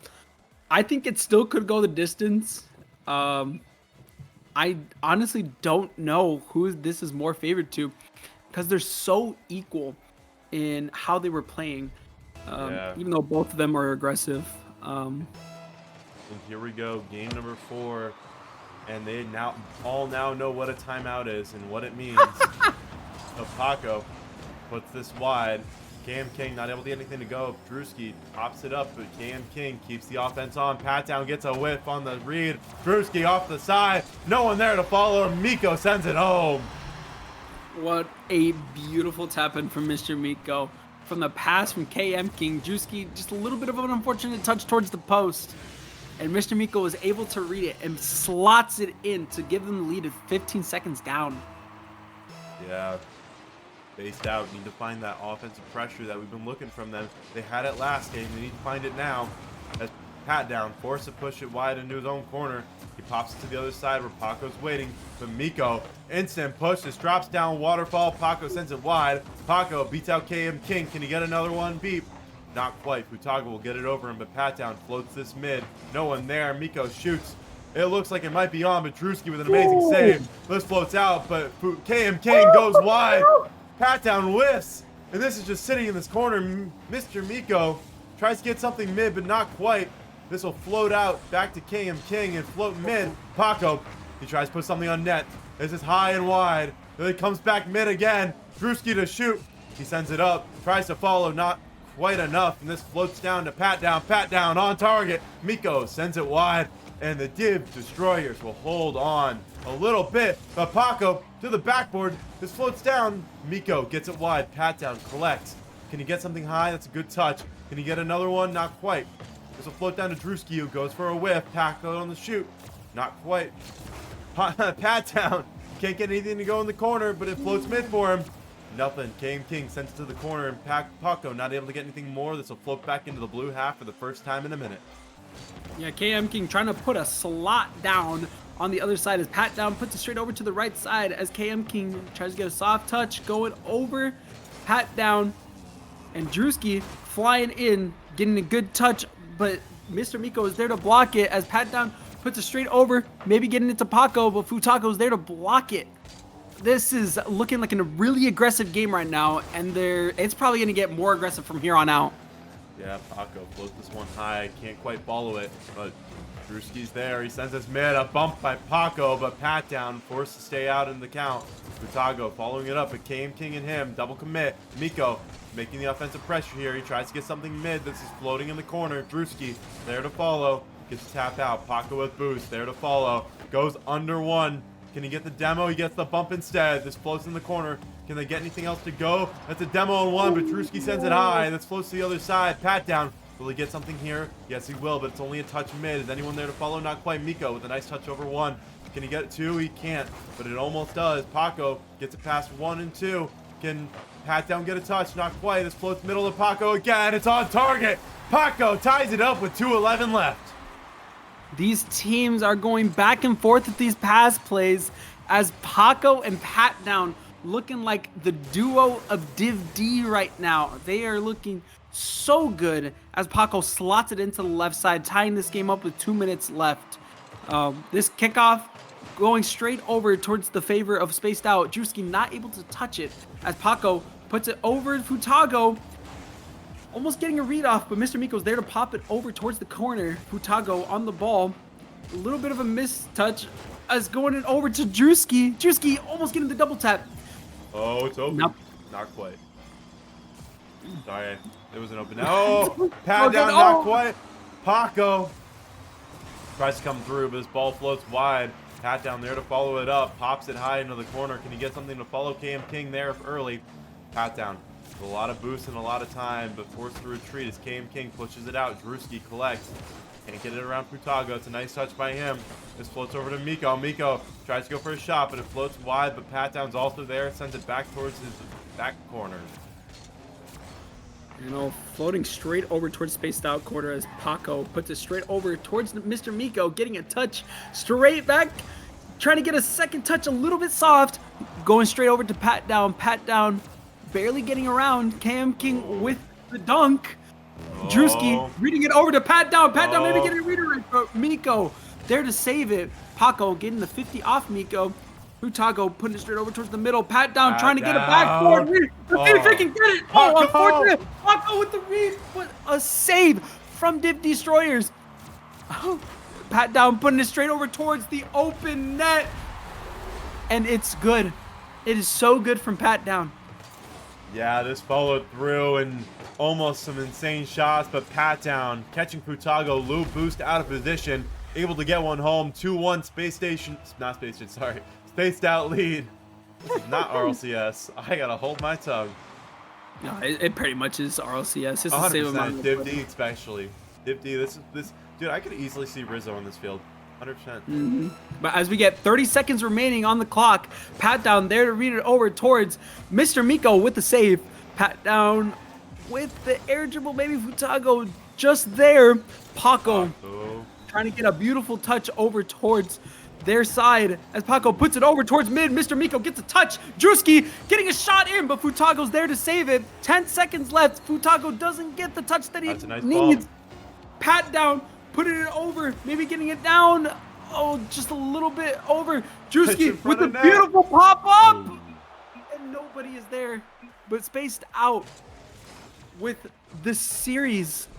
I think it still could go the distance. I honestly don't know who this is more favored to because they're so equal in how they were playing, even though both of them are aggressive. And here we go, game number 4. And they all know what a timeout is and what it means. So Paco puts this wide. KM King not able to get anything to go. Drewski pops it up, but KM King keeps the offense on. Pat down gets a whiff on the read. Drewski off the side. No one there to follow. Miko sends it home. What a beautiful tap in from Mr. Miko. From the pass from KM King. Drewski just a little bit of an unfortunate touch towards the post. And Mr. Miko was able to read it and slots it in to give them the lead at 15 seconds down. Yeah. Based out. Need to find that offensive pressure that we've been looking from them. They had it last game. They need to find it now. As Pat down, forced to push it wide into his own corner. He pops it to the other side where Paco's waiting. But Miko, instant push. This drops down waterfall. Paco sends it wide. Paco beats out KM King. Can he get another one? Beep. Not quite. Futago will get it over him, but Pat down floats this mid. No one there. Miko shoots. It looks like it might be on, but Drewski with an amazing save. This floats out, but KM King goes wide. Pat down whiffs. And this is just sitting in this corner. Mr. Miko tries to get something mid, but not quite. This will float out back to KM King and float mid. Paco, he tries to put something on net. This is high and wide. Then it comes back mid again. Drewski to shoot. He sends it up, tries to follow, not quite enough, and this floats down to Pat Down on target. Miko sends it wide, and the Destroyers will hold on a little bit, but Paco to the backboard. This floats down. Miko gets it wide. Pat Down collects. Can he get something high? That's a good touch. Can he get another one? Not quite. This will float down to Drewski, who goes for a whiff. Paco on the shoot. Not quite. Pat Down can't get anything to go in the corner, but it floats mid for him. Nothing. KM King sends it to the corner, and Paco not able to get anything more. This will float back into the blue half for the first time in a minute. Yeah, KM King trying to put a slot down on the other side as Pat Down puts it straight over to the right side as KM King tries to get a soft touch going over Pat Down, and Drewski flying in, getting a good touch, but Mr. Miko is there to block it as Pat Down puts it straight over, maybe getting it to Paco, but Futago's there to block it. This is looking like a really aggressive game right now, and it's probably going to get more aggressive from here on out. Yeah, Paco floats this one high. Can't quite follow it, but Drewski's there. He sends this mid, a bump by Paco, but Pat Down forced to stay out in the count. Futago following it up, but KM King and him double commit. Miko making the offensive pressure here. He tries to get something mid. This is floating in the corner. Drewski there to follow. Gets to tap out. Paco with boost. There to follow. Goes under one. Can he get the demo? He gets the bump instead. This floats in the corner. Can they get anything else to go? That's a demo on one, but Drewski sends it high. This floats to the other side. Pat Down. Will he get something here? Yes, he will, but it's only a touch mid. Is anyone there to follow? Not quite. Miko with a nice touch over one. Can he get it two? He can't, but it almost does. Paco gets it past 1 and 2. Can Pat Down get a touch? Not quite. This floats middle to Paco again. It's on target. Paco ties it up with 2:11 left. These teams are going back and forth with these pass plays as Paco and Pat Down looking like the duo of Div D right now. They are looking so good as Paco slots it into the left side, tying this game up with 2 minutes left. This kickoff going straight over towards the favor of Spaced Out. Drewski not able to touch it as Paco puts it over Futago. Almost getting a read off, but Mr. Miko's there to pop it over towards the corner. Futago on the ball. A little bit of a mistouch as going it over to Drewski. Drewski almost getting the double tap. Oh, it's open. Nope. Not quite. Sorry, it was an open. Oh, Pat Down, not quite. Paco tries to come through, but his ball floats wide. Pat Down there to follow it up. Pops it high into the corner. Can he get something to follow KM King there early? Pat Down. A lot of boost and a lot of time, but forced to retreat as KM King pushes it out. Drewski collects. Can't get it around Futago. It's a nice touch by him. This floats over to Miko. Miko tries to go for a shot, but it floats wide, but Pat Down's also there. Sends it back towards his back corner. You know, floating straight over towards Spaced Out corner as Paco puts it straight over towards Mr. Miko, getting a touch straight back. Trying to get a second touch a little bit soft. Going straight over to Pat Down. Pat Down barely getting around. KM King with the dunk. Drewski reading it over to Pat Down. Pat Down maybe getting a reader right, but Miko there to save it. Paco getting the 50 off Miko. Futago putting it straight over towards the middle. Pat Down trying to get a backboard read. Let's see if he can get it. Oh, unfortunate. Paco with the read, but a save from Destroyers. Pat Down putting it straight over towards the open net. And it's good. It is so good from Pat Down. Yeah, this followed through and almost some insane shots, but Pat Down catching Futago, low boost out of position, able to get one home. 2-1 Spaced Out lead. Not RLCS. I gotta hold my tongue. No, it pretty much is RLCS. It's the same amount. Div D especially. Div D, this dude, I could easily see Rizzo on this field. 100%. But as we get 30 seconds remaining on the clock, Pat Down there to read it over towards Mr. Miko with the save. Pat Down with the air dribble, maybe Futago just there. Paco trying to get a beautiful touch over towards their side as Paco puts it over towards mid. Mr. Miko gets a touch. Drewski getting a shot in, but Futago's there to save it. 10 seconds left. Futago doesn't get the touch that he needs. Pat Down putting it over, maybe getting it down. Oh, just a little bit over. Drewski with a beautiful pop-up. And nobody is there. But Spaced Out with the series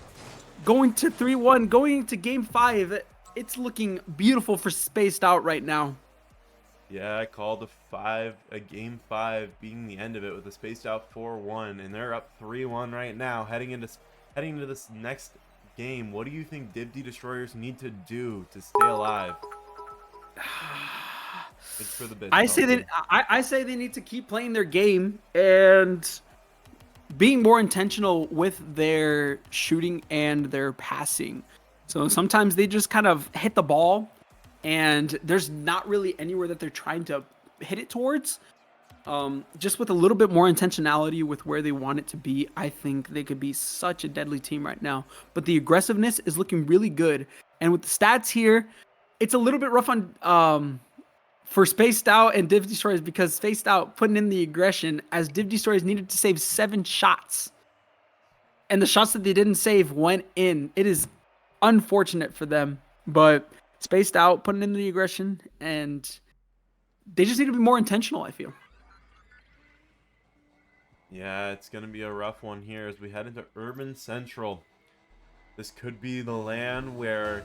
going to 3-1, going into Game 5. It's looking beautiful for Spaced Out right now. Yeah, I called a game 5 being the end of it with a spaced out 4-1, and they're up 3-1 right now, heading into this next game. What do you think D-Destroyers need to do to stay alive? It's for the bid. I say they need to keep playing their game and being more intentional with their shooting and their passing. So sometimes they just kind of hit the ball and there's not really anywhere that they're trying to hit it towards. Just with a little bit more intentionality with where they want it to be, I think they could be such a deadly team right now. But the aggressiveness is looking really good. And with the stats here, it's a little bit rough on for Spaced Out and D-Stroyers, because Spaced Out putting in the aggression as D-Stroyers needed to save 7 shots. And the shots that they didn't save went in. It is unfortunate for them, but Spaced Out putting in the aggression, and they just need to be more intentional, I feel. Yeah, it's going to be a rough one here as we head into Urban Central. This could be the land where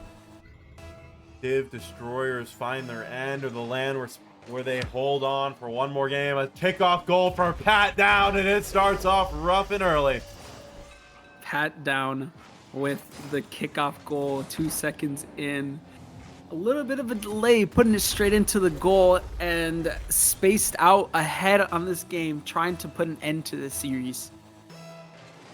Destroyers find their end, or the land where they hold on for one more game. A kickoff goal for Pat Down, and it starts off rough and early. Pat Down with the kickoff goal 2 seconds in. A little bit of a delay putting it straight into the goal, and Spaced Out ahead on this game, trying to put an end to the series.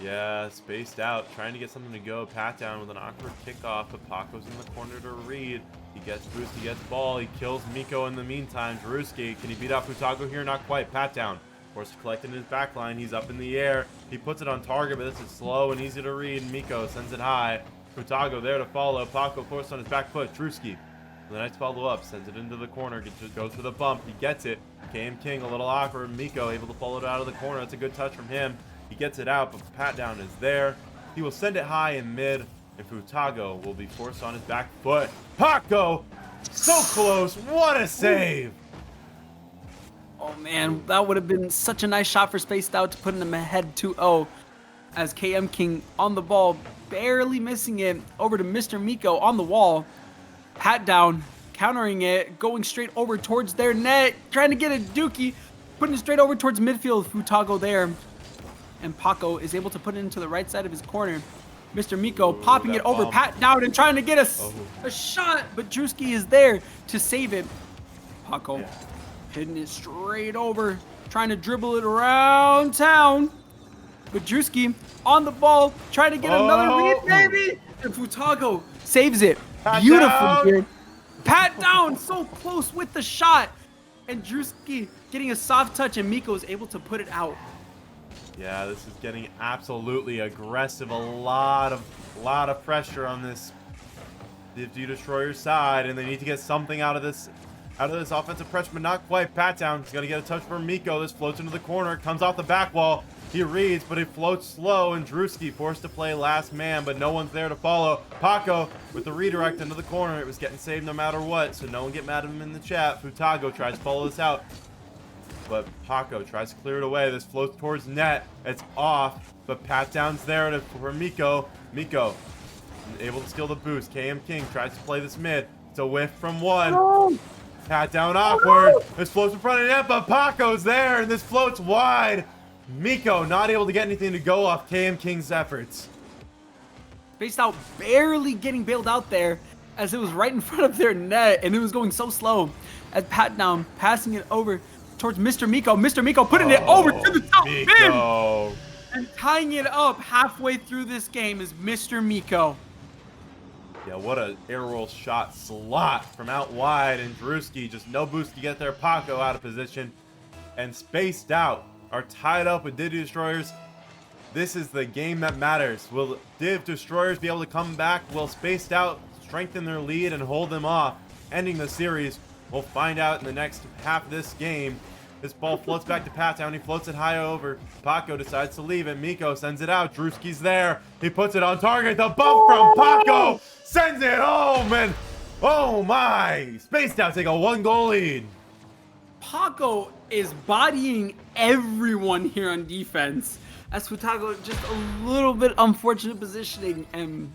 Yeah, Spaced Out, trying to get something to go. Pat Down with an awkward kickoff, but Paco's in the corner to read. He gets boost, he gets ball, he kills Miko in the meantime. Drewski, can he beat out Futago here? Not quite. Pat Down, forced to collect in his back line. He's up in the air. He puts it on target, but this is slow and easy to read. Miko sends it high. Futago there to follow. Paco forced on his back foot. Drewski, the nice follow up, sends it into the corner, goes for the bump. He gets it. KM King a little awkward. Miko able to follow it out of the corner. That's a good touch from him. He gets it out, but Pat Down is there. He will send it high in mid, and Futago will be forced on his back foot. Paco, so close. What a save! Oh man, that would have been such a nice shot for Spaced Out to put him ahead 2-0, as KM King on the ball, barely missing it, over to Mr. Miko on the wall. Pat Down countering it, going straight over towards their net, trying to get a dookie, putting it straight over towards midfield. Futago there, and Paco is able to put it into the right side of his corner. Mr. Miko popping it over Pat Down and trying to get a shot, but Drewski is there to save it. Paco hitting it straight over, trying to dribble it around town. But Drewski on the ball, trying to get another lead, baby. And Futago saves it. Beautiful here. Pat Down so close with the shot. And Drewski getting a soft touch, and Miko is able to put it out. Yeah, this is getting absolutely aggressive. A lot of pressure on this D-Destroyer side, and they need to get something out of this offensive pressure, but not quite. Pat Down is going to get a touch from Miko. This floats into the corner, comes off the back wall. He reads, but it floats slow, and Drewski forced to play last man, but no one's there to follow. Paco with the redirect into the corner. It was getting saved no matter what, so no one get mad at him in the chat. Futago tries to follow this out, but Paco tries to clear it away. This floats towards net. It's off, but Pat Down's there for Miko. Miko able to steal the boost. KM King tries to play this mid. It's a whiff from one. Pat Down awkward. This floats in front of net, but Paco's there, and this floats wide. Miko not able to get anything to go off KM King's efforts. Spaced Out barely getting bailed out there, as it was right in front of their net, and it was going so slow. As Pat Down passing it over towards Mr. Miko. Mr. Miko putting it over to the top bin. And tying it up halfway through this game is Mr. Miko. Yeah, what a air roll shot slot from out wide, and Drewski just no boost to get there. Paco out of position, and Spaced Out are tied up with D-Destroyers. This is the game that matters. Will D-Destroyers be able to come back? Will Spaced Out strengthen their lead and hold them off, ending the series? We'll find out in the next half of this game. This ball floats back to Pat Down. He floats it high over. Paco decides to leave it. Miko sends it out. Drewski's there. He puts it on target. The bump from Paco sends it home. And oh my! Spaced Out take a 1-goal lead. Paco is bodying everyone here on defense. As Futago just a little bit unfortunate positioning, and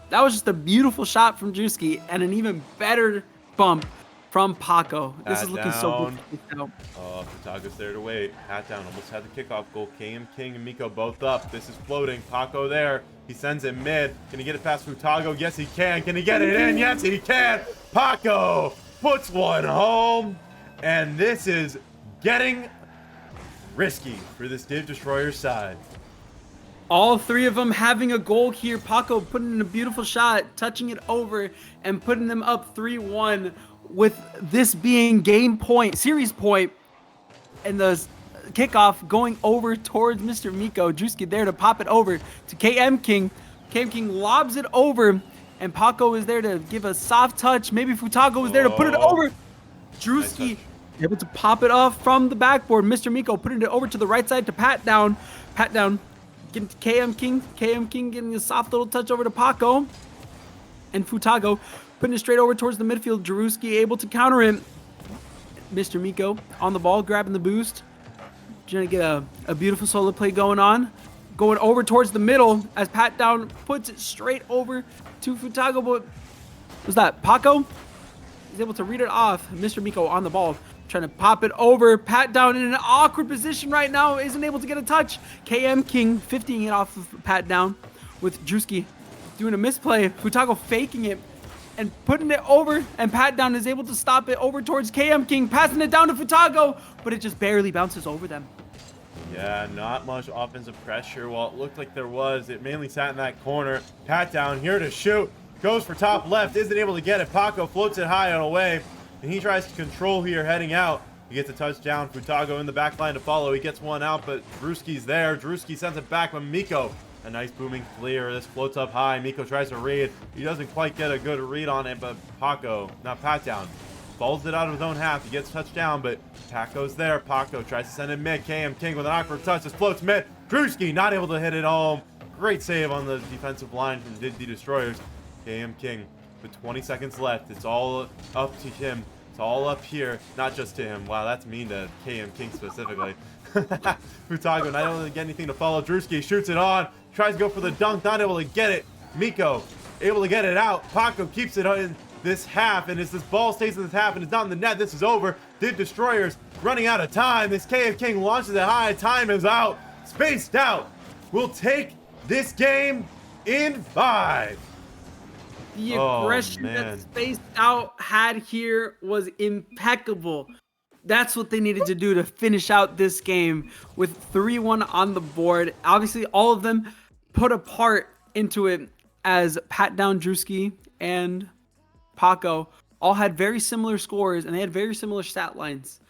that was just a beautiful shot from Drewski, and an even better bump from Paco. This Pat is looking so good. down. Oh, Futago's there to wait. Pat down. Almost had the kickoff goal. KM King and Miko both up. This is floating. Paco there. He sends it mid. Can he get it past Futago? Yes, he can. Can he get it in? Yes, he can. Paco puts one home. And this is getting risky for this D-Destroyer side. All three of them having a goal here. Paco putting in a beautiful shot, touching it over, and putting them up 3-1. With this being series point, and the kickoff going over towards Mr. Miko. Drewski there to pop it over to KM King. KM King lobs it over, and Paco is there to give a soft touch. Maybe Futago is there to put it over. Drewski able to pop it off from the backboard. Mr. Miko putting it over to the right side to Pat down. Pat down. Getting to KM King. KM King getting a soft little touch over to Paco. And Futago putting it straight over towards the midfield. Drewski able to counter him. Mr. Miko on the ball, grabbing the boost. Trying to get a beautiful solo play going on. Going over towards the middle as Pat down puts it straight over to Futago. But was that Paco? He's able to read it off. Mr. Miko on the ball. Trying to pop it over. Pat down in an awkward position right now. Isn't able to get a touch. KM King 50ing it off of Pat down with Drewski doing a misplay. Futago faking it and putting it over. And Pat down is able to stop it over towards KM King. Passing it down to Futago. But it just barely bounces over them. Yeah, not much offensive pressure. Well, it looked like there was. It mainly sat in that corner. Pat down here to shoot. Goes for top left. Isn't able to get it. Paco floats it high and away. And he tries to control here heading out. He gets a touchdown. Futago in the back line to follow. He gets one out, but Drewski's there. Drewski sends it back, but Miko, a nice booming clear. This floats up high. Miko tries to read. He doesn't quite get a good read on it, but Paco, not Pat down, falls it out of his own half. He gets touchdown, but Paco's there. Paco tries to send it mid. KM King with an awkward touch. This floats mid. Drewski not able to hit it home. Great save on the defensive line from D-Destroyers. KM King with 20 seconds left. It's all up to him. It's all up here. Not just to him. Wow, that's mean to KM King specifically. Futago not able to get anything to follow. Drewski shoots it on. Tries to go for the dunk. Not able to get it. Miko able to get it out. Paco keeps it in this half. And as this ball stays in this half and it's not in the net, this is over. D-Destroyers running out of time. This KM King launches it high. Time is out. Spaced out. We'll take this game in 5. The aggression that Spaced Out had here was impeccable. That's what they needed to do to finish out this game with 3-1 on the board. Obviously, all of them put a part into it as Pat down, Drewski, and Paco all had very similar scores and they had very similar stat lines.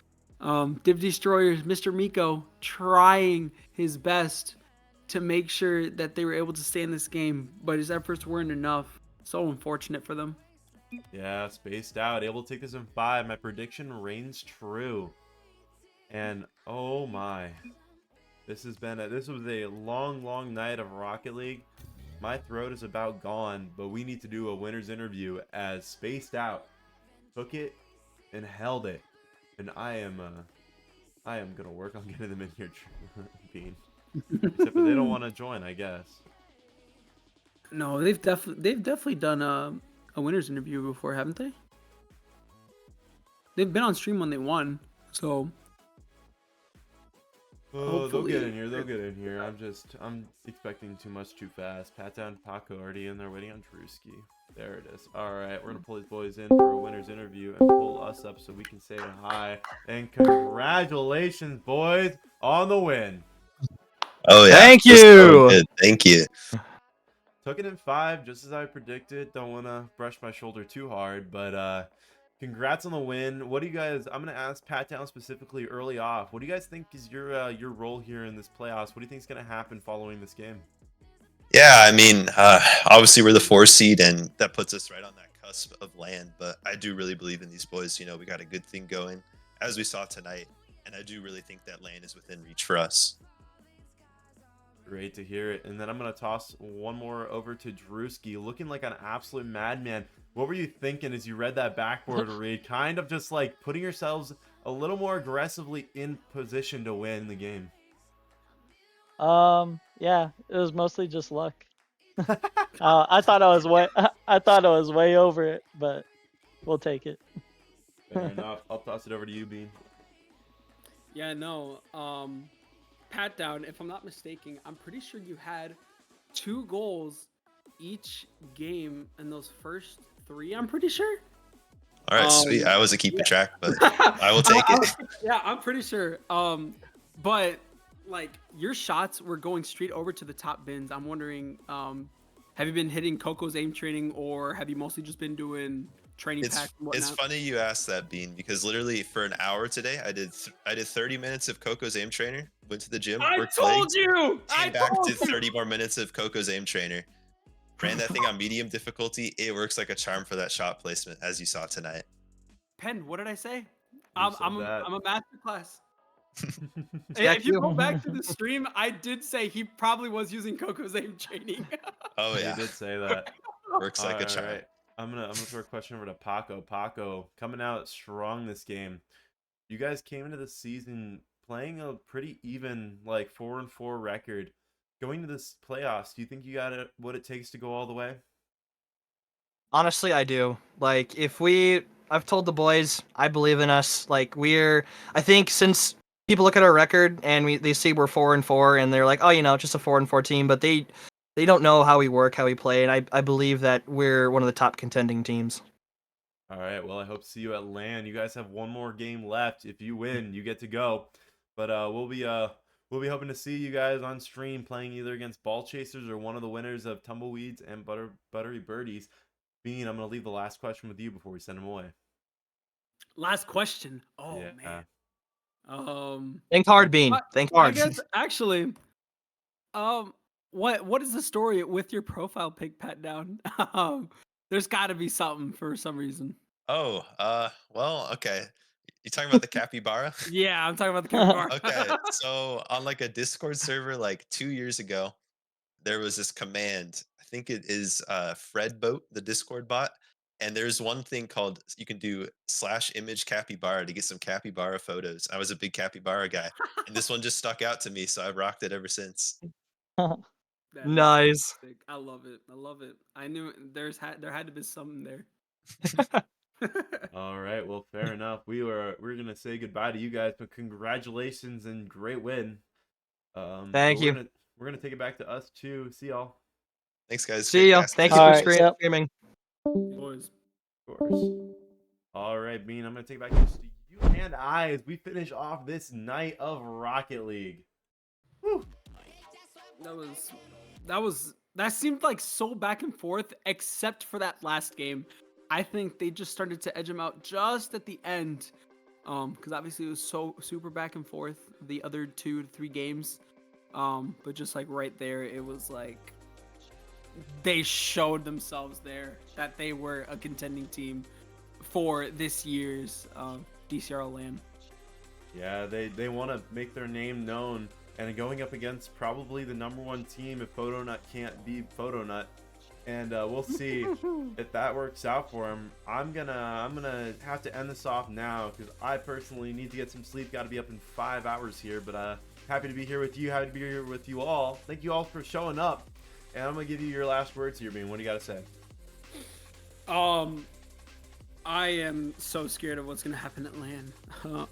D-Destroyers, Mr. Miko trying his best to make sure that they were able to stay in this game, but his efforts weren't enough. So unfortunate for them. Yeah, Spaced Out, able to take this in 5. My prediction reigns true. And oh my, this was a long night of Rocket League. My throat is about gone, but we need to do a winner's interview as Spaced Out took it and held it. And I am gonna work on getting them in here, Bean. Except for they don't want to join, I guess. No, they've definitely done a winner's interview before, haven't they? They've been on stream when they won, so. Oh, they'll get in here. They'll get in here. I'm expecting too much too fast. Pat down, Paco already in there waiting on Drewski. There it is. All right, we're gonna pull these boys in for a winner's interview and pull us up so we can say hi. And congratulations, boys, on the win. Oh yeah. Thank you. So thank you. Took it in 5, just as I predicted. Don't want to brush my shoulder too hard, but congrats on the win. What do you guys? I'm gonna ask Pat down specifically early off. What do you guys think is your role here in this playoffs? What do you think is gonna happen following this game? Yeah, I mean, obviously we're the 4 seed, and that puts us right on that cusp of land. But I do really believe in these boys. You know, we got a good thing going, as we saw tonight, and I do really think that land is within reach for us. Great to hear it. And then I'm going to toss one more over to Drewski, looking like an absolute madman. What were you thinking as you read that backboard read? Kind of just like putting yourselves a little more aggressively in position to win the game. Yeah, it was mostly just luck. I thought I was way over it, but we'll take it. Fair enough. I'll toss it over to you, Bean. Yeah, no. Pat down, if I'm not mistaken, I'm pretty sure you had 2 goals each game in those first 3, I'm pretty sure. All right, sweet. I wasn't keeping track, but I will take it. Yeah, I'm pretty sure. But like your shots were going straight over to the top bins. I'm wondering, have you been hitting Coco's aim training, or have you mostly just been doing training packs and whatnot? It's funny you asked that, Bean, because literally for an hour today, I did 30 minutes of Coco's aim trainer, went to the gym, I worked told legs, you. came back, did 30 more minutes of Coco's aim trainer, ran that thing on medium difficulty. It works like a charm for that shot placement, as you saw tonight. Pen, what did I say? You I'm said that. a master class. Yeah, If you you. go back to the stream, I did say he probably was using Coco's aim training. Oh You yeah, did say that. works like a charm. All right. I'm gonna throw a question over to Paco. Paco, coming out strong this game. You guys came into the season playing a pretty even, like 4-4 record. Going to this playoffs, do you think you got what it takes to go all the way? Honestly, I do. Like, I've told the boys, I believe in us. Like, I think since people look at our record and they see we're 4-4 and they're like, oh, just a 4-4 team, but they don't know how we work, how we play, and I believe that we're one of the top contending teams. All right. Well, I hope to see you at LAN. You guys have one more game left. If you win, you get to go. But we'll be hoping to see you guys on stream playing either against Ball Chasers or one of the winners of Tumbleweeds and Buttery Birdies. Bean, I'm gonna leave the last question with you before we send them away. Last question. Oh Yeah. man. Think hard, Bean. Think hard. I guess actually, what is the story with your profile pic, Pat Down? There's got to be something for some reason. Oh, well, okay. You talking about the capybara? Yeah, I'm talking about the capybara. Okay, so on like a Discord server like 2 years ago, there was this command. I think it is Fredboat, the Discord bot. And there's one thing called you can do /image capybara to get some capybara photos. I was a big capybara guy, and this one just stuck out to me, so I've rocked it ever since. That is Nice. sick. I love it. I love it. I knew there had to be something there. All right. Well, fair enough. We're gonna say goodbye to you guys, but congratulations and great win. Thank you. We're gonna take it back to us too. See y'all. Thanks, guys. See Great ya. casting. Thank you Alright, for yep. streaming. Boys. Of course. All right, Bean. I'm gonna take it back to you and I as we finish off this night of Rocket League. Woo. That seemed like so back and forth, except for that last game. I think they just started to edge him out just at the end, because obviously it was so super back and forth the other 2 to 3 games, but just like right there, it was like they showed themselves there that they were a contending team for this year's DCRL LAN. Yeah, they want to make their name known, and going up against probably the #1 team if Photonut can't beat Photonut. And we'll see if that works out for him. I'm gonna have to end this off now because I personally need to get some sleep. Got to be up in 5 hours here, but happy to be here with you. Happy to be here with you all. Thank you all for showing up. And I'm gonna give you your last words here, Bean. What do you got to say? I am so scared of what's gonna happen at LAN.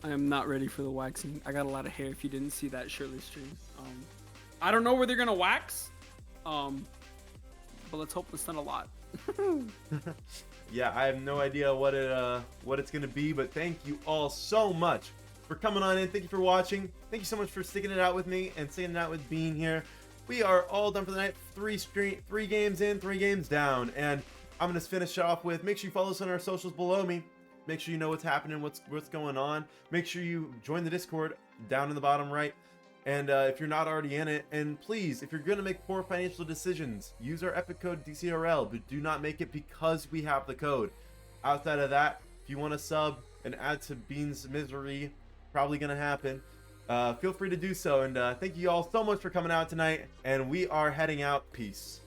I am not ready for the waxing. I got a lot of hair. If you didn't see that shirtless stream, I don't know where they're gonna wax. But let's hope it's not a lot. Yeah, I have no idea what it's gonna be, but thank you all so much for coming on in. Thank you for watching. Thank you so much for sticking it out with me and sticking it out with Bean here. We are all done for the night. 3 games in, 3 games down, and I'm gonna finish off with make sure you follow us on our socials below me. Make sure you know what's happening, what's going on. Make sure you join the Discord down in the bottom right. And if you're not already in it, and please, if you're going to make poor financial decisions, use our epic code DCRL, but do not make it because we have the code. Outside of that, if you want to sub and add to Bean's misery, probably going to happen, feel free to do so. And thank you all so much for coming out tonight, and we are heading out. Peace.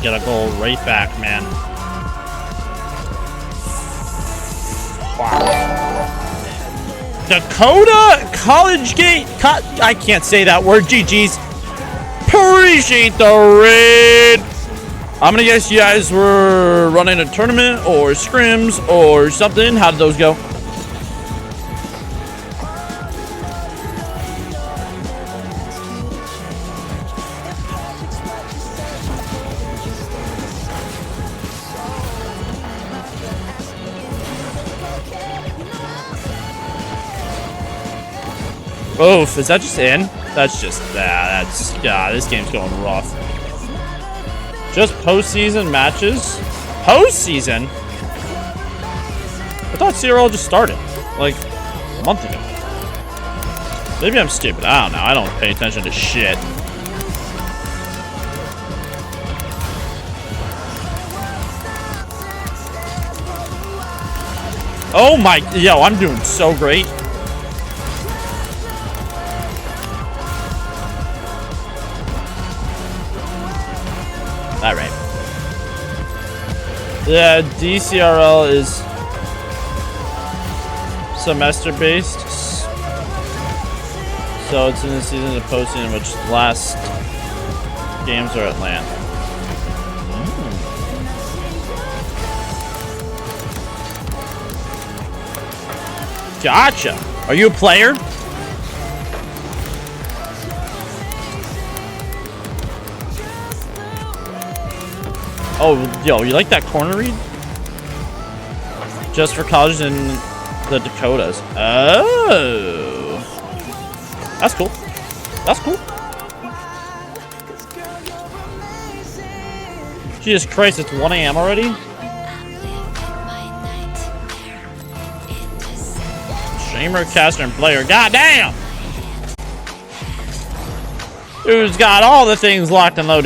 get a goal right back, man. Wow. Dakota College Gate. I can't say that word. GG's. Appreciate the raid. I'm gonna guess you guys were running a tournament or scrims or something. How did those go? Oof, is that just in? That's just that. This game's going rough. Just postseason matches? Postseason? I thought Dcrl just started like a month ago. Maybe I'm stupid. I don't know. I don't pay attention to shit. Oh my, yo, I'm doing so great. All right. Yeah, Dcrl is semester based, so it's in the season of posting in which the last games are at LAN. Gotcha. Are you a player? Oh, yo, you like that corner read? Just for colleges in the Dakotas. Oh. That's cool. That's cool. Jesus Christ, it's 1 AM already? Streamer, caster, and player. Goddamn! Dude's got all the things locked and loaded.